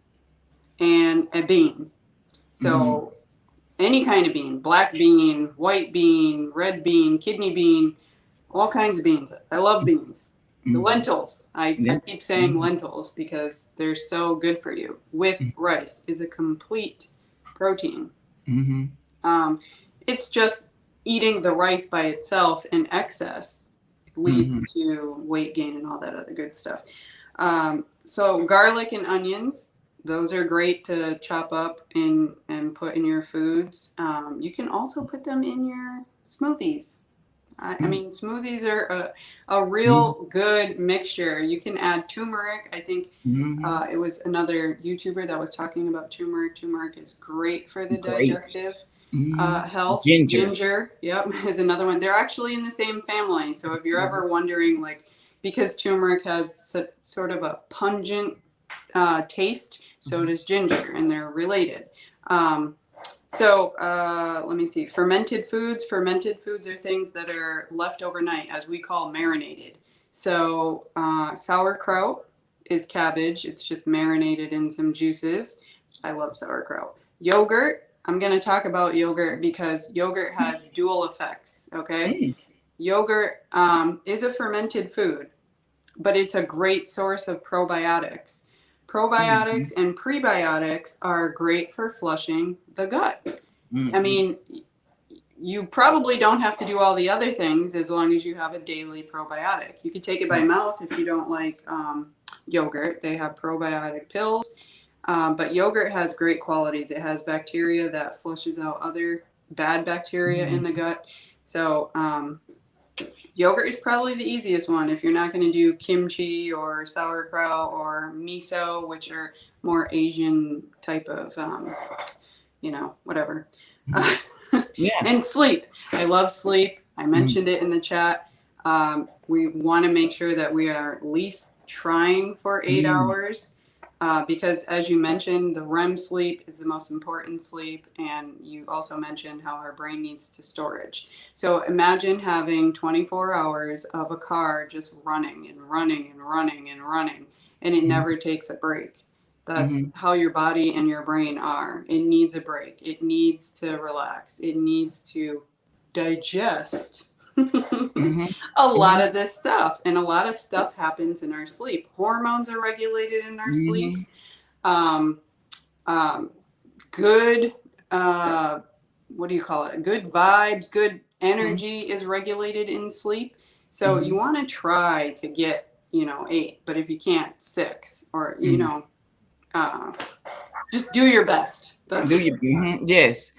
and a bean. So any kind of bean, black bean, white bean, red bean, kidney bean, all kinds of beans. I love beans. The lentils. I Yeah. keep saying lentils because they're so good for you. With rice is a complete protein. It's just eating the rice by itself in excess leads to weight gain and all that other good stuff. So garlic and onions, those are great to chop up and put in your foods. You can also put them in your smoothies. I mean, smoothies are a real good mixture. You can add turmeric. I think it was another YouTuber that was talking about turmeric. Turmeric is great for the digestive health. Ginger, yep, is another one. They're actually in the same family. So if you're ever wondering, like, because turmeric has sort of a pungent taste, so does ginger, and they're related. Let me see. Fermented foods. Fermented foods are things that are left overnight, as we call marinated. So sauerkraut is cabbage. It's just marinated in some juices. I love sauerkraut. Yogurt. I'm going to talk about yogurt because yogurt has dual effects, okay? Yogurt is a fermented food, but it's a great source of probiotics. Probiotics and prebiotics are great for flushing the gut. I mean, you probably don't have to do all the other things as long as you have a daily probiotic. You could take it by mouth if you don't like yogurt. They have probiotic pills. But yogurt has great qualities. It has bacteria that flushes out other bad bacteria in the gut. So yogurt is probably the easiest one if you're not going to do kimchi or sauerkraut or miso, which are more Asian type of, whatever. And sleep. I love sleep. I mentioned it in the chat. We want to make sure that we are at least trying for 8 hours. Because as you mentioned, the REM sleep is the most important sleep. And you also mentioned how our brain needs to storage. So imagine having 24 hours of a car just running and running and running and running, and it never takes a break. That's how your body and your brain are. It needs a break. It needs to relax. It needs to digest a lot of this stuff, and a lot of stuff happens in our sleep. Hormones are regulated in our sleep. Good good vibes, good energy is regulated in sleep. So you want to try to get 8, but if you can't, 6, or just do your best. Yes.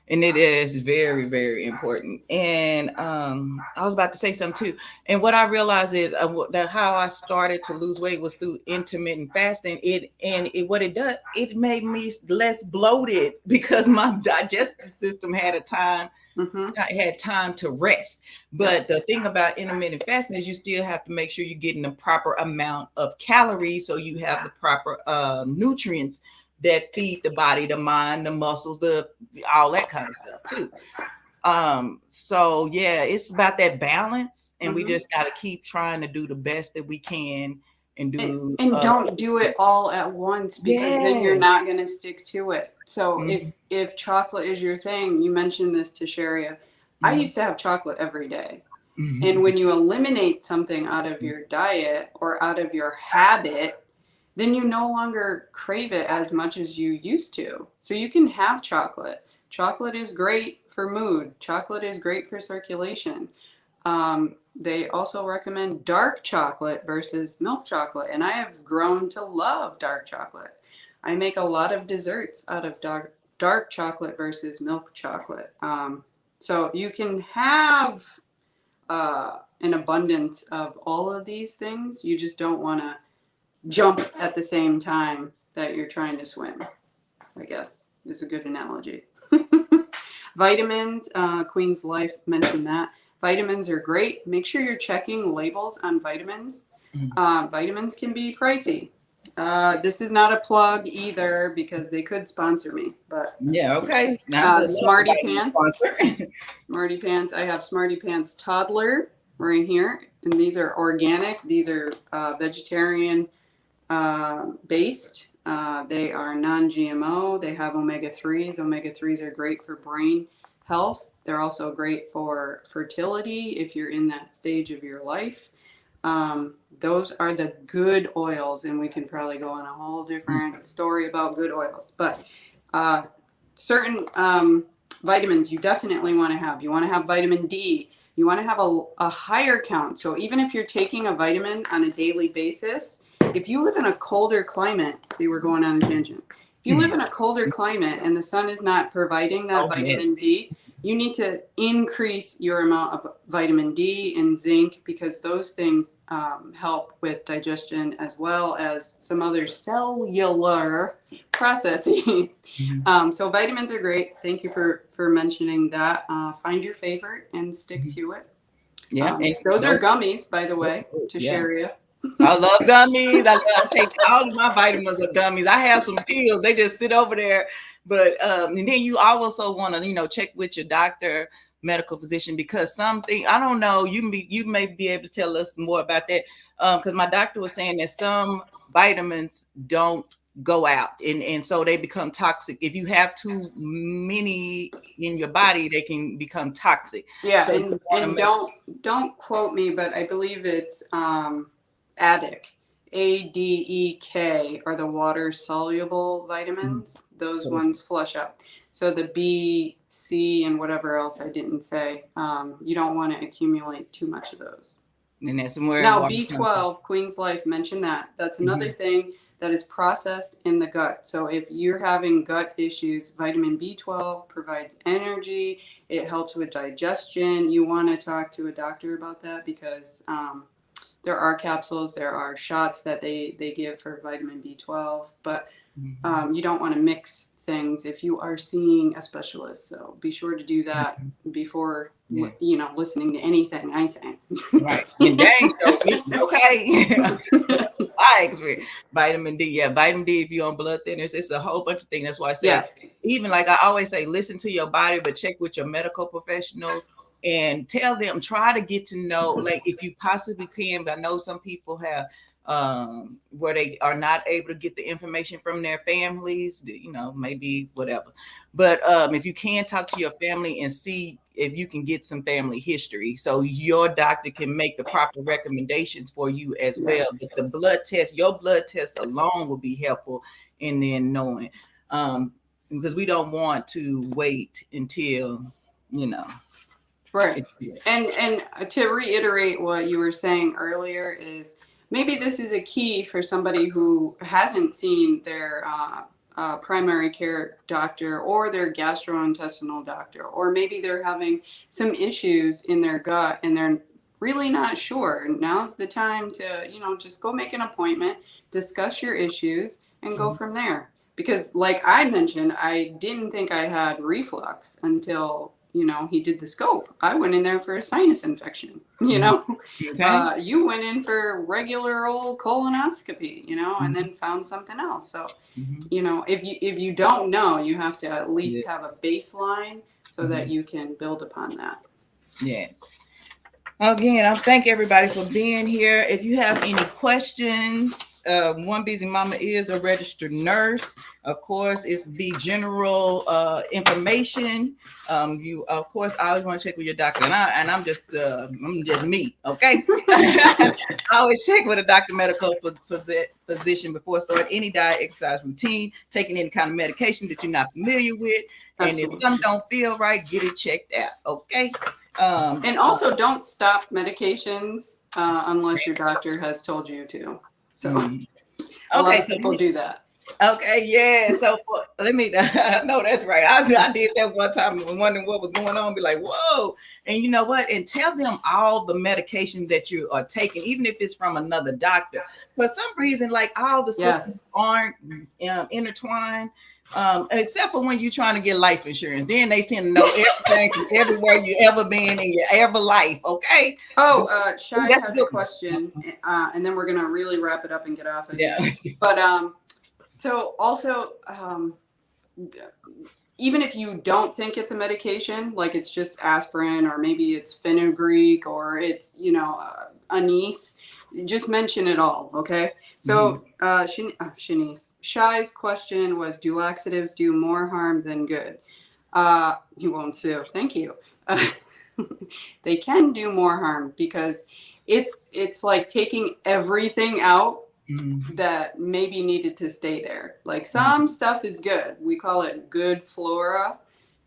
And it is very, very important. And I was about to say something too. And what I realized is that how I started to lose weight was through intermittent fasting. What it does, it made me less bloated because my digestive system had time to rest. But the thing about intermittent fasting is you still have to make sure you're getting the proper amount of calories, so you have the proper nutrients that feed the body, the mind, the muscles, all that kind of stuff too. So yeah, it's about that balance, and we just got to keep trying to do the best that we can and do. And don't do it all at once, because then you're not going to stick to it. So if chocolate is your thing, you mentioned this to Sharia. I used to have chocolate every day. And when you eliminate something out of your diet or out of your habit, then you no longer crave it as much as you used to. So you can have chocolate. Chocolate is great for mood. Chocolate is great for circulation. They also recommend dark chocolate versus milk chocolate. And I have grown to love dark chocolate. I make a lot of desserts out of dark chocolate versus milk chocolate. So you can have an abundance of all of these things. You just don't want to jump at the same time that you're trying to swim, I guess is a good analogy. Vitamins, Queen's Life mentioned that. Vitamins are great. Make sure you're checking labels on vitamins. Vitamins can be pricey. This is not a plug either, because they could sponsor me, but yeah, okay. Smarty Pants. Smarty Pants. I have Smarty Pants Toddler right here, and these are organic. These are vegetarian based. They are non-GMO. They have omega-3s. Omega-3s are great for brain health. They're also great for fertility if you're in that stage of your life. Those are the good oils, and we can probably go on a whole different story about good oils. But certain vitamins you definitely want to have. You want to have vitamin D. You want to have a higher count. So even if you're taking a vitamin on a daily basis, if you live in a colder climate, see, we're going on a tangent. If you live in a colder climate and the sun is not providing that vitamin D, you need to increase your amount of vitamin D and zinc, because those things help with digestion as well as some other cellular processes. So vitamins are great. Thank you for mentioning that. Find your favorite and stick to it. Yeah, those are gummies, by the way, to share you. I love gummies. I take all of my vitamins are gummies. I have some pills. They just sit over there. But and then you also want to, check with your doctor, medical physician, because something, I don't know, you may be able to tell us more about that. Because my doctor was saying that some vitamins don't go out, and so they become toxic. If you have too many in your body, they can become toxic. Yeah, so and don't quote me, but I believe it's ADEK, ADEK, are the water soluble vitamins. Those ones flush out. So the B, C, and whatever else I didn't say, you don't want to accumulate too much of those. And that's somewhere. Now B12, Queen's Life mentioned that. That's another thing that is processed in the gut. So if you're having gut issues, vitamin B12 provides energy. It helps with digestion. You want to talk to a doctor about that, because there are capsules, there are shots that they give for vitamin B12, but you don't want to mix things if you are seeing a specialist. So be sure to do that before listening to anything I say. Right. And dang, so okay. I agree. Vitamin D. Yeah, vitamin D, if you're on blood thinners, it's a whole bunch of things. That's why I say, even like I always say, listen to your body, but check with your medical professionals and tell them, try to get to know, like if you possibly can. But I know some people have where they are not able to get the information from their families, maybe whatever. But if you can talk to your family and see if you can get some family history, so your doctor can make the proper recommendations for you as well. But the blood test, your blood test alone will be helpful in then knowing, because we don't want to wait until, Right. And to reiterate what you were saying earlier is, maybe this is a key for somebody who hasn't seen their primary care doctor or their gastrointestinal doctor, or maybe they're having some issues in their gut and they're really not sure. Now's the time to, just go make an appointment, discuss your issues, and go from there. Because like I mentioned, I didn't think I had reflux until he did the scope. I went in there for a sinus infection, Okay. You went in for regular old colonoscopy, and then found something else. So, if you don't know, you have to at least have a baseline so that you can build upon that. Yes. Again, I thank everybody for being here. If you have any questions, One Busy Mama is a registered nurse. Of course, it's the general information. You, of course, I always want to check with your doctor, and I'm just me, okay? I always check with a doctor, medical physician before starting any diet, exercise routine, taking any kind of medication that you're not familiar with. Absolutely. And if something don't feel right, get it checked out, okay? And also don't stop medications unless your doctor has told you to. So a lot of people do that. Okay, yeah. So let me no, that's right. I did that one time and wondering what was going on, be like, whoa. And you know what? And tell them all the medication that you are taking, even if it's from another doctor. For some reason, like all the systems aren't intertwined. Except for when you're trying to get life insurance, then they tend to know everything from everywhere you ever been in your ever life. Okay. Oh, Shai has a question, and then we're gonna really wrap it up and get off of here. But so also, even if you don't think it's a medication, like it's just aspirin, or maybe it's fenugreek, or it's anise, just mention it all, okay? So Shai's question was, do laxatives do more harm than good? You won't sue. Thank you. They can do more harm, because it's like taking everything out Mhm. that maybe needed to stay there. Like some stuff is good. We call it good flora.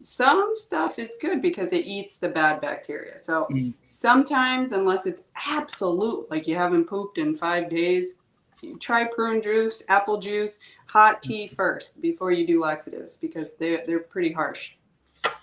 Some stuff is good because it eats the bad bacteria. So Mhm. sometimes, unless it's absolute, like you haven't pooped in 5 days, you try prune juice, apple juice, hot tea first before you do laxatives because they're pretty harsh.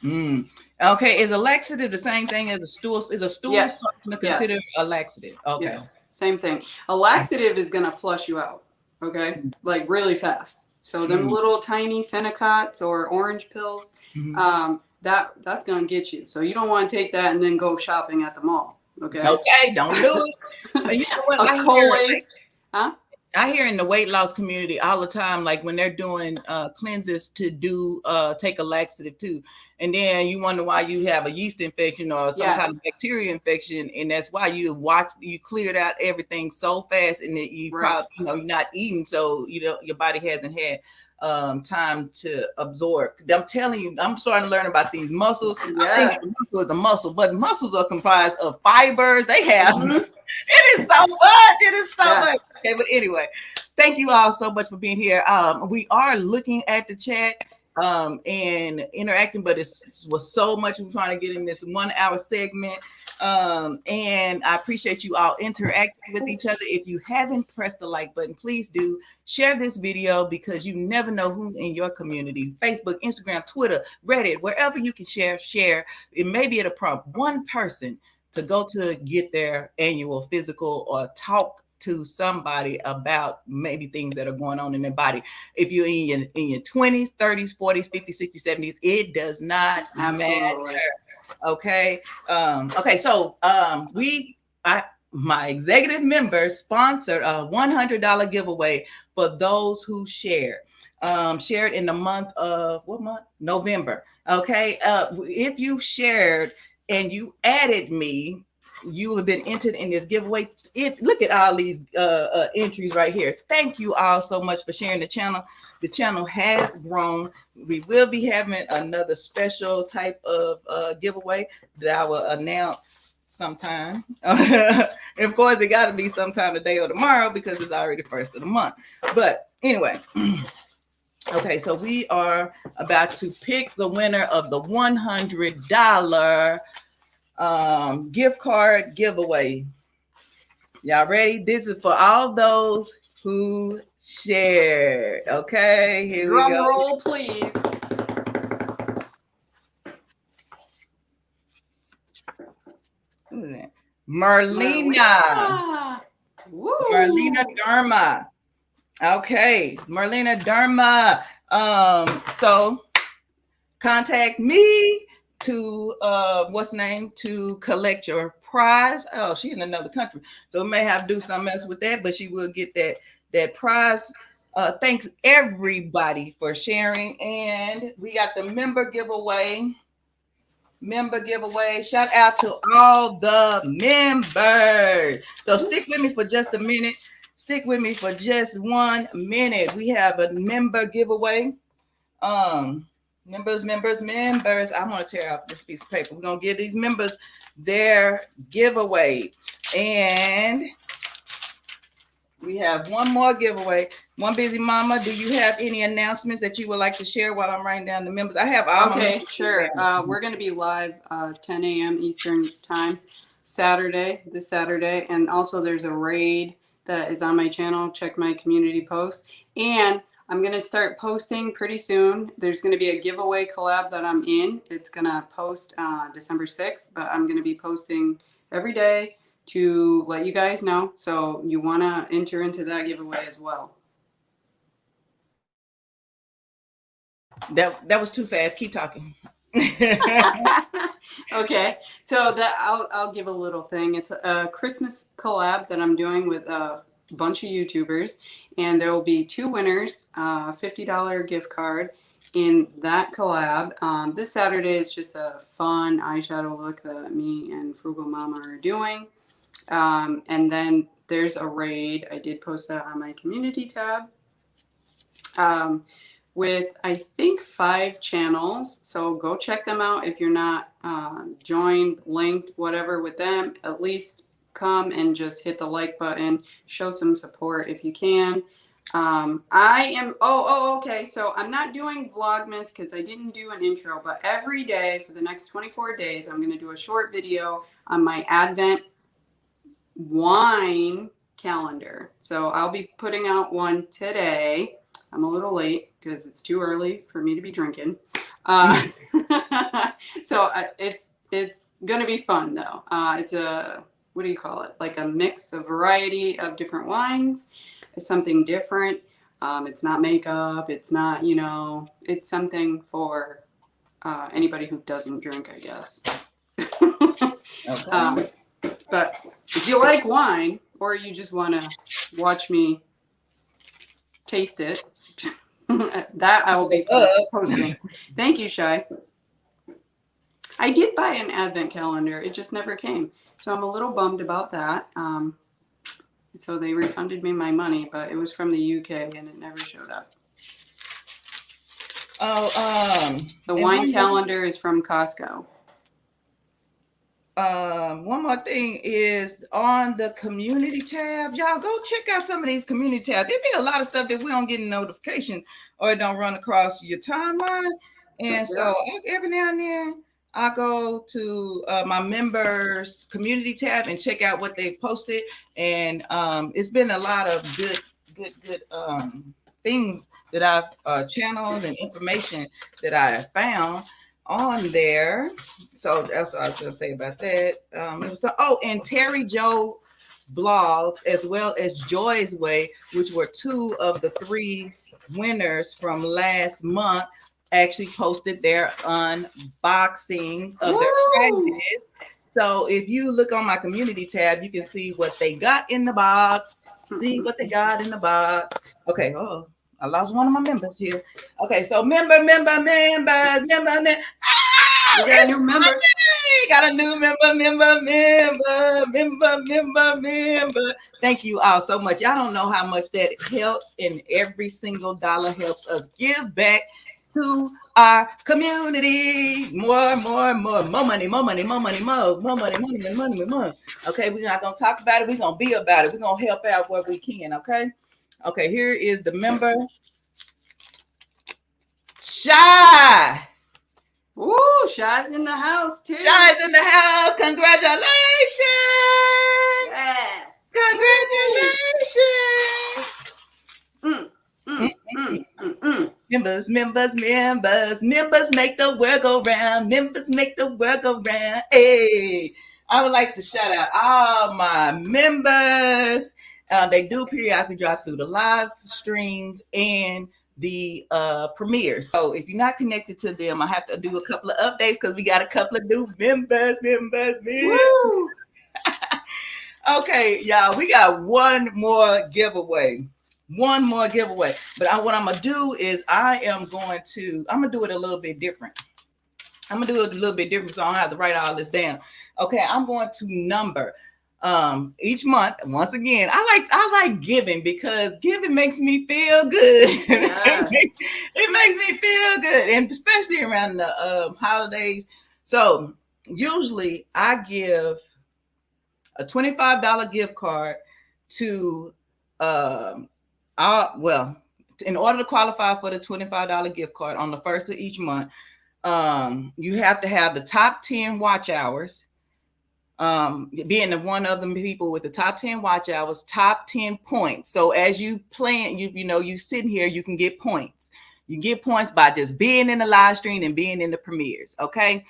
Mm. Okay, is a laxative the same thing as a stool? Is a stool Yes. supplement Yes. considered a laxative? Okay. Yes. Same thing. A laxative is going to flush you out. Okay. Like really fast. So them Mm. little tiny Senecots or orange pills, Mhm. that's going to get you. So you don't want to take that and then go shopping at the mall. Okay. Okay, don't do it. But you know what? A Colace. Huh? I hear in the weight loss community all the time, like when they're doing cleanses to do take a laxative too, and then you wonder why you have a yeast infection or some kind of Yes. bacteria infection, and that's why you cleared out everything so fast, and that you Right. probably you're not eating, so your body hasn't had time to absorb. I'm telling you, I'm starting to learn about these muscles. I think Yes. a muscle is a muscle, but muscles are comprised of fibers. They have Mhm. it is so much. It is so Yes. much. Okay, but anyway, thank you all so much for being here. We are looking at the chat and interacting, but it was so much we're trying to get in this 1 hour segment. And I appreciate you all interacting with each other. If you haven't pressed the like button, please do share this video because you never know who in your community, Facebook, Instagram, Twitter, Reddit, wherever you can share. It may be it'll prompt one person to go to get their annual physical or talk to somebody about maybe things that are going on in their body. If you're in your 20s, 30s, 40s, 50s, 60s, 70s, it does not Absolutely. matter. Okay. So my executive members sponsored a $100 giveaway for those who shared. Shared in the month of what month? November. Okay. If you shared and you added me, you have been entered in this giveaway. Look at all these entries right here. Thank you all so much for sharing the channel. The channel has grown. We will be having another special type of giveaway that I will announce sometime. Of course, it got to be sometime today or tomorrow because it's already the first of the month. But anyway. Okay, so we are about to pick the winner of the $100 gift card giveaway. Y'all ready? This is for all those who shared. Okay, here we Drum go. roll, please. Who is that? Merlina. Woo. Merlina Dharma. Okay, Merlina Dharma. So contact me to to collect your prize. Oh, she's in another country, so we may have to do something else with that, but she will get that prize. Thanks everybody for sharing, and we got the member giveaway. Shout out to all the members. So stick with me for just a minute. Stick with me for just 1 minute. We have a member giveaway. Members. I want to tear off this piece of paper. We're gonna give these members their giveaway, and we have one more giveaway. One busy mama. Do you have any announcements that you would like to share while I'm writing down the members? I have all. Okay, sure. We're going to be live 10 a.m. Eastern time this Saturday. And also there's a raid that is on my channel. Check my community post. And I'm going to start posting pretty soon. There's going to be a giveaway collab that I'm in. It's going to post December 6th, but I'm going to be posting every day to let you guys know. So you want to enter into that giveaway as well. That was too fast. Keep talking. Okay, so that I'll give a little thing. It's a Christmas collab that I'm doing with a bunch of YouTubers, and there will be 2 winners, $50 gift card in that collab. This Saturday is just a fun eyeshadow look that me and Frugal Mama are doing, and then there's a raid. I did post that on my community tab. With I think 5 channels, so go check them out if you're not joined, linked, whatever with them. At least come and just hit the like button, show some support if you can. I am, okay. So I'm not doing Vlogmas because I didn't do an intro, but every day for the next 24 days, I'm going to do a short video on my Advent wine calendar. So I'll be putting out one today. I'm a little late because it's too early for me to be drinking. So it's going to be fun though. It's a, what do you call it? Like a mix, a variety of different wines. It's something different. It's not makeup. It's not, you know, it's something for anybody who doesn't drink, I guess. Okay. But if you like wine or you just want to watch me taste it, that I will be posting. Thank you, Shai. I did buy an Advent calendar. It just never came. So I'm a little bummed about that. So they refunded me my money, but it was from the UK and it never showed up. The wine calendar is from Costco. One more thing is on the community tab. Y'all go check out some of these community tabs. There be a lot of stuff that we don't get a notification or it don't run across your timeline. And so every now and then I go to my members community tab and check out what they posted. And it's been a lot of good things that I've channeled and information that I have found on there. So that's what I was going to say about that. It was and Terry Joe blogs as well as Joy's Way, which were two of the three winners from last month, actually posted their unboxings of their packages. So if you look on my community tab, you can see what they got in the box. See what they got in the box. Okay. Oh, I lost one of my members here. Okay, so members. We got a new member. Got a new member. Thank you all so much. Y'all don't know how much that helps, and every single dollar helps us give back to our community. More money. Okay, we're not gonna talk about it. We're gonna be about it. We're gonna help out where we can. Okay, here is the member. Shy. Ooh, Shy's in the house too. Shy's in the house. Congratulations. Yes. Congratulations. Members make the world go round. Members make the world go round. Hey, I would like to shout out all my members. They do periodically drop through the live streams and the premieres. So if you're not connected to them, I have to do a couple of updates because we got a couple of new members. Woo! Okay, y'all, we got one more giveaway. But what I'm gonna do is I'm gonna do it a little bit different. So I don't have to write all this down. Okay, I'm going to number each month. Once again, I like giving because giving makes me feel good. Yes. It makes me feel good, and especially around the holidays. So usually I give a $25 gift card to in order to qualify for the $25 gift card on the first of each month, you have to have the top 10 watch hours. Being the one of the people with the top 10 watch hours, top 10 points. So as you plan, you sitting here, you can get points. You get points by just being in the live stream and being in the premieres. Okay.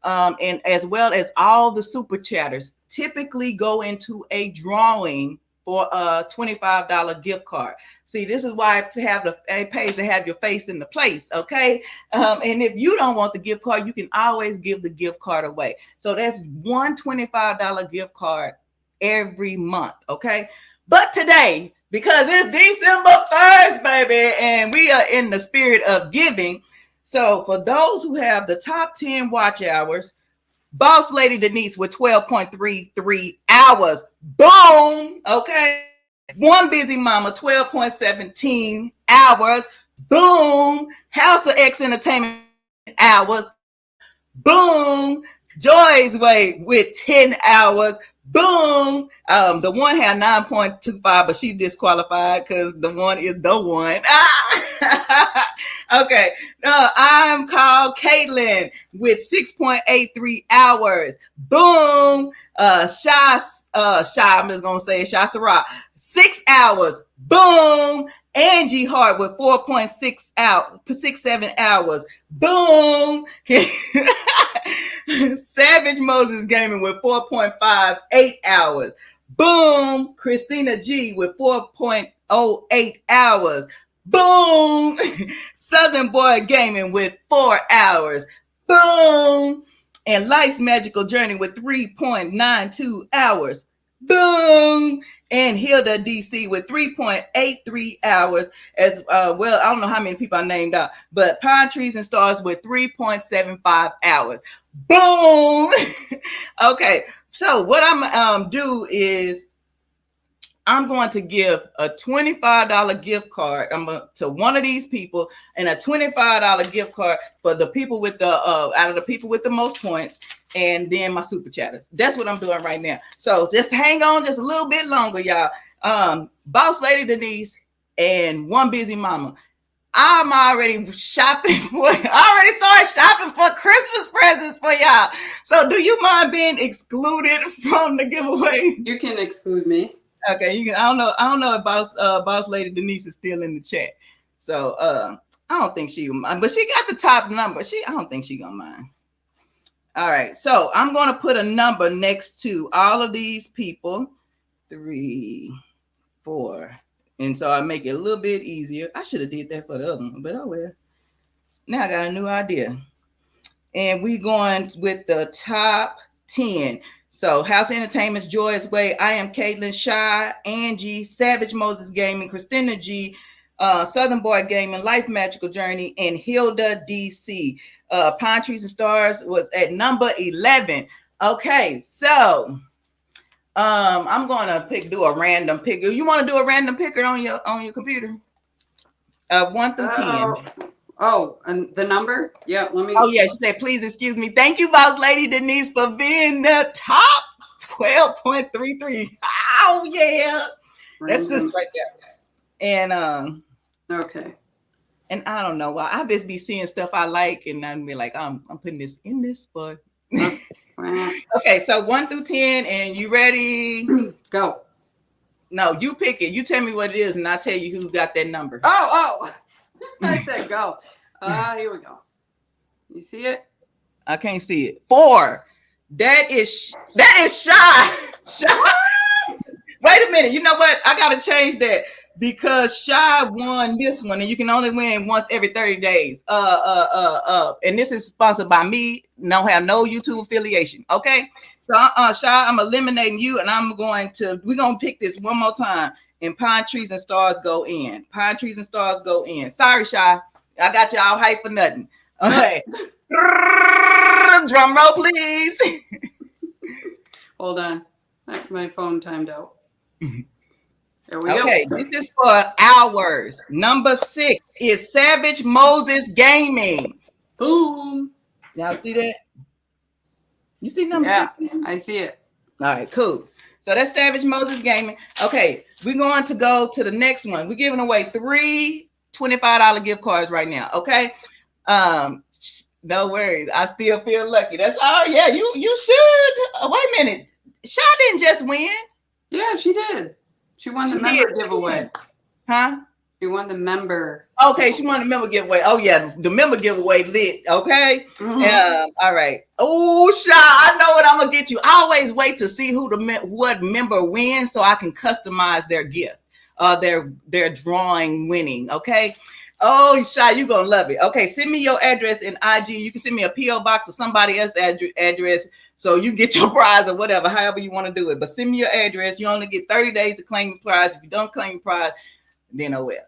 And as well as all the super chatters typically go into a drawing for a $25 gift card. See, this is why it pays to have your face in the place, okay? And if you don't want the gift card, you can always give the gift card away. So that's one $25 gift card every month, okay? But today, because it's December 1st, baby, and we are in the spirit of giving, so for those who have the top 10 watch hours, Boss Lady Denise with 12.33 hours. Boom. Okay. One Busy Mama, 12.17 hours. Boom. House of X Entertainment hours. Boom. Joy's Way with 10 hours. Boom. The one had 9.25, but she disqualified because the one is the one. Okay. I'm called Caitlin with 6.83 hours. Boom. I'm just gonna say Shy Sarah, 6 hours. Boom. Angie Hart with 4.67 hours. Boom. Savage Moses Gaming with 4.58 hours. Boom. Christina G with 4.08 hours. Boom. Southern Boy Gaming with 4 hours. Boom. And Life's Magical Journey with 3.92 hours. Boom. And Hilda DC with 3.83 hours as well. I don't know how many people I named out, but Pine Trees and Stars with 3.75 hours. Boom. Okay, so what I'm do is I'm going to give a $25 gift card to one of these people, and a $25 gift card for the people with the out of the people with the most points, and then my super chatters. That's what I'm doing right now. So just hang on just a little bit longer, y'all. Boss Lady Denise and One Busy Mama. I'm already shopping for. I already started shopping for Christmas presents for y'all. So do you mind being excluded from the giveaway? You can exclude me. Okay, you can. I don't know if Boss Lady Denise is still in the chat. So I don't think she will mind, but she got the top number. I don't think she gonna mind. All right, so I'm gonna put a number next to all of these people. 3, 4. And so I make it a little bit easier. I should have did that for the other one, but oh well. Now I got a new idea. And we going with the top 10. So House Entertainment's Joyous Way, I Am Caitlin, Shy, Angie, Savage Moses Gaming, Christina G, Southern Boy Gaming, Life Magical Journey, and Hilda DC. Pine Trees and Stars was at number 11. Okay, so I'm gonna do a random picker. You want to do a random picker on your computer? 1 through 10. Oh, and the number? Yeah, let me. Oh yeah, she said, please excuse me. Thank you, Boss Lady Denise, for being the top 12.33. Oh yeah, that's this right there. And okay. And I don't know why I just be seeing stuff I like, and I'd be like, I'm putting this in this, but. Okay, so 1 through 10, and you ready? Go. No, you pick it. You tell me what it is, and I'll tell you who got that number. Oh. I said go. Here we go. You see it? I can't see it. 4. That is Shy. Shy. Wait a minute. You know what? I gotta change that because Shy won this one, and you can only win once every 30 days. And this is sponsored by me. Don't have no YouTube affiliation. Okay. So Shy, I'm eliminating you, and we're gonna pick this one more time. And Pine Trees and Stars go in. Pine Trees and Stars go in. Sorry, Shy. I got y'all hype for nothing. Okay. Drum roll, please. Hold on. My phone timed out. There we go. Okay, this is for hours. Number 6 is Savage Moses Gaming. Boom. Y'all see that? You see number 6? I see it. All right, cool. So that's Savage Moses Gaming. Okay, we're going to go to the next one. We're giving away 3 $25 gift cards right now. Okay. No worries. I still feel lucky. That's yeah, you should. Wait a minute. Shy didn't just win. Yeah, she did. She won the member giveaway. Huh? She won the member. Okay, she won the member giveaway. Oh yeah, the member giveaway lit. Okay. Mm-hmm. All right. Oh, Shy, I know what I'm gonna get you. I always wait to see what member wins so I can customize their gift. Their drawing winning. Okay. Oh, Shy, you're gonna love it. Okay, send me your address in IG. You can send me a PO box or somebody else's address so you get your prize or whatever, however you want to do it. But send me your address. You only get 30 days to claim your prize. If you don't claim your prize, then oh well.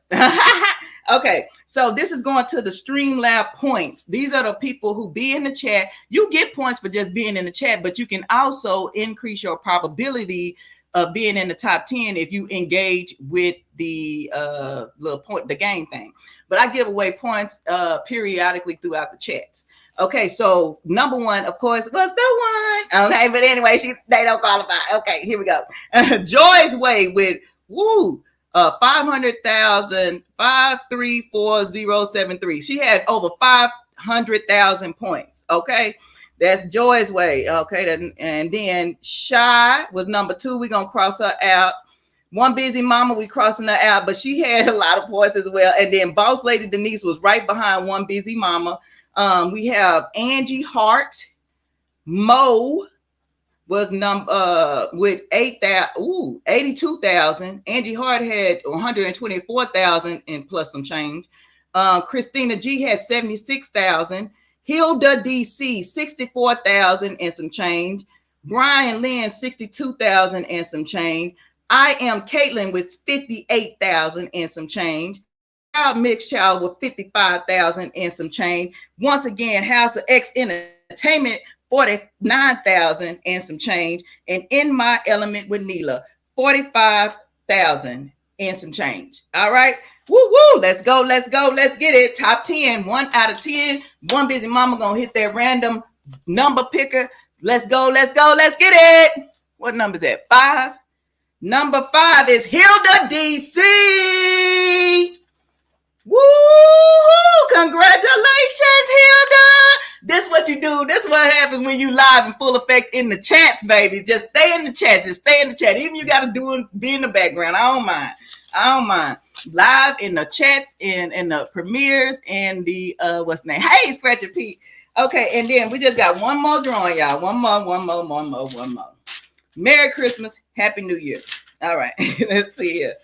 Okay, so this is going to the Streamlab points. These are the people who be in the chat. You get points for just being in the chat, but you can also increase your probability of being in the top 10 if you engage with the the game thing. But I give away points periodically throughout the chats. Okay, so number one, of course, was the one. Okay, but anyway, they don't qualify. Okay, here we go. Joy's Way with 500,000, 534,073. She had over 500,000 points. Okay, that's Joy's Way. Okay, and then Shy was number two. We're gonna cross her out. One Busy Mama, we crossing her out, but she had a lot of points as well. And then Boss Lady Denise was right behind One Busy Mama. We have Angie Hart. Mo was with 82,000. Angie Hart had 124,000 and plus some change. Christina G had 76,000. Hilda DC 64,000 and some change. Brian Lynn 62,000 and some change. I Am Caitlin with 58,000 and some change. Proud Mixed Child with 55,000 and some change. Once again, House of X Entertainment 49,000 and some change. And In My Element with Neela 45,000 and some change. All right. Woo woo. Let's go. Let's go. Let's get it. Top 10. 1 out of 10. One Busy Mama gonna hit that random number picker. Let's go. Let's go. Let's get it. What number is that? 5. Number 5 is Hilda DC. Woo! Congratulations, Hilda. This what you do. This what happens when you live in full effect in the chats, baby. Just stay in the chat. Just stay in the chat. Even you got to do it, be in the background. I don't mind. I don't mind. Live in the chats, in the premieres, and the what's the name? Hey, Scratch and Pete. Okay, and then we just got one more drawing, y'all. One more. Merry Christmas. Happy New Year. All right. Let's see here.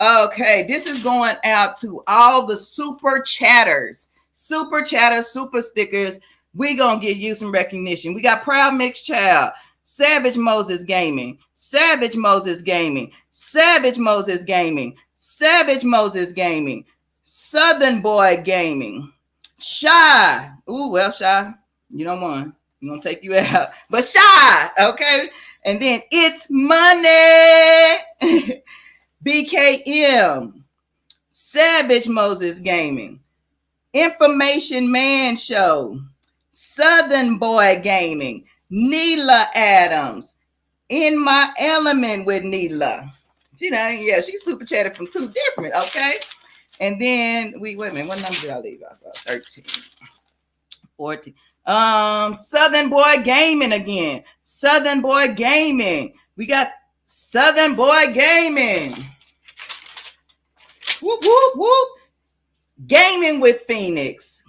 Okay, this is going out to all the super chatters. Super chatters, super stickers. We're going to give you some recognition. We got Proud Mixed Child, Savage Moses Gaming, Savage Moses Gaming, Savage Moses Gaming, Savage Moses Gaming, Southern Boy Gaming, Shy. Ooh, well, Shy, you don't want. I'm going to take you out. But Shy, okay? And then It's Money. BKM, Savage Moses Gaming, Information Man Show, Southern Boy Gaming, Neela Adams, In My Element with Neela. Yeah, she's super chatted from 2 different, okay? And then wait a minute, what number did I leave off? 13, 14. Southern Boy Gaming again. Southern Boy Gaming. We got Southern Boy Gaming. Whoop, whoop, whoop. Gaming with Phoenix.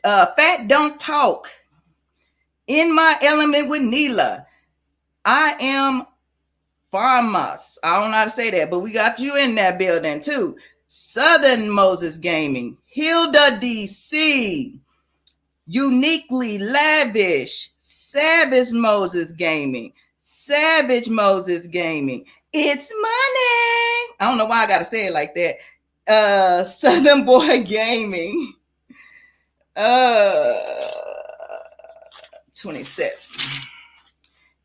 Fat Don't Talk. In My Element with Neela. I Am Farmers. I don't know how to say that, but we got you in that building too. Southern Moses Gaming. Hilda DC. Uniquely Lavish. Savage Moses Gaming. Savage Moses Gaming. It's Money. I don't know why I gotta say it like that. Southern Boy Gaming. 27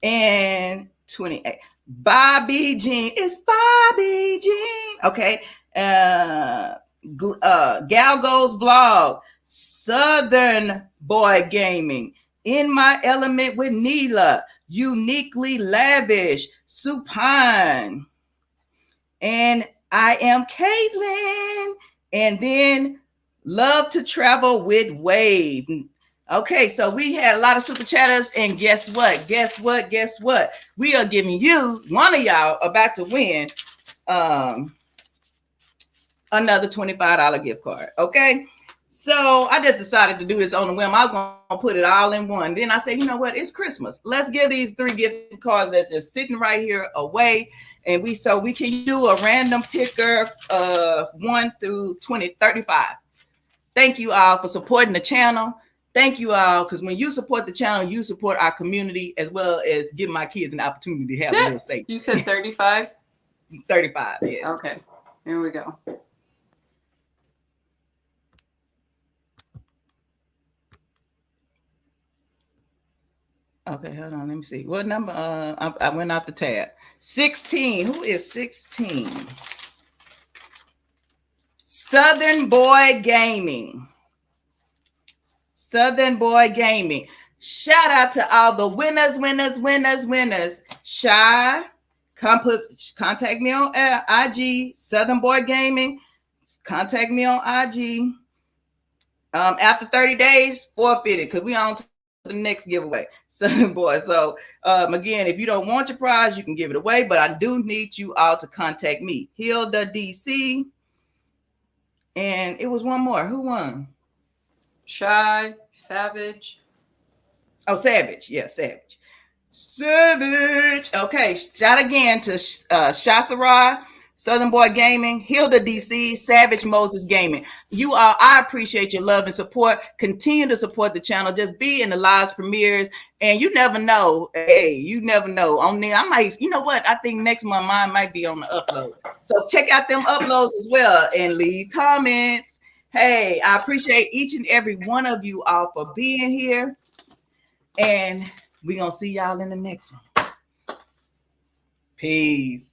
and 28. Bobby Jean. It's Bobby Jean. Okay. Gal Goes Blog. Southern Boy Gaming. In My Element with Neela. Uniquely Lavish. Supine. And I Am Caitlin. And then Love to Travel with Wave. Okay, so we had a lot of super chatters, and guess what? Guess what? We are giving you, one of y'all about to win another $25 gift card. Okay, so I just decided to do this on the whim. I was gonna put it all in one. Then I said, you know what? It's Christmas. Let's give these 3 gift cards that's just sitting right here away. And we can do a random picker of 1 through 35. Thank you all for supporting the channel. Thank you all, because when you support the channel, you support our community as well as giving my kids an opportunity to have a little safety. You said 35? 35, yes. Okay, here we go. Okay, hold on. Let me see. What number? I went off the tab. 16. Who is 16? Southern Boy Gaming. Southern Boy Gaming. Shout out to all the winners. Shy, contact me on IG. Southern Boy Gaming, contact me on IG. After 30 days, forfeited, because we on to the next giveaway. Southern Boy. So again, if you don't want your prize, you can give it away, but I do need you all to contact me. Hilda DC. And it was one more. Who won? Shy, Savage. Oh, Savage. Yeah, Savage. Okay, shout again to Shasara, Southern Boy Gaming, Hilda DC, Savage Moses Gaming. You all, I appreciate your love and support. Continue to support the channel. Just be in the live premieres. And you never know. Hey, you never know. On there, I might, you know what? I think next month mine might be on the upload. So check out them uploads as well and leave comments. Hey, I appreciate each and every one of you all for being here. And we're going to see y'all in the next one. Peace.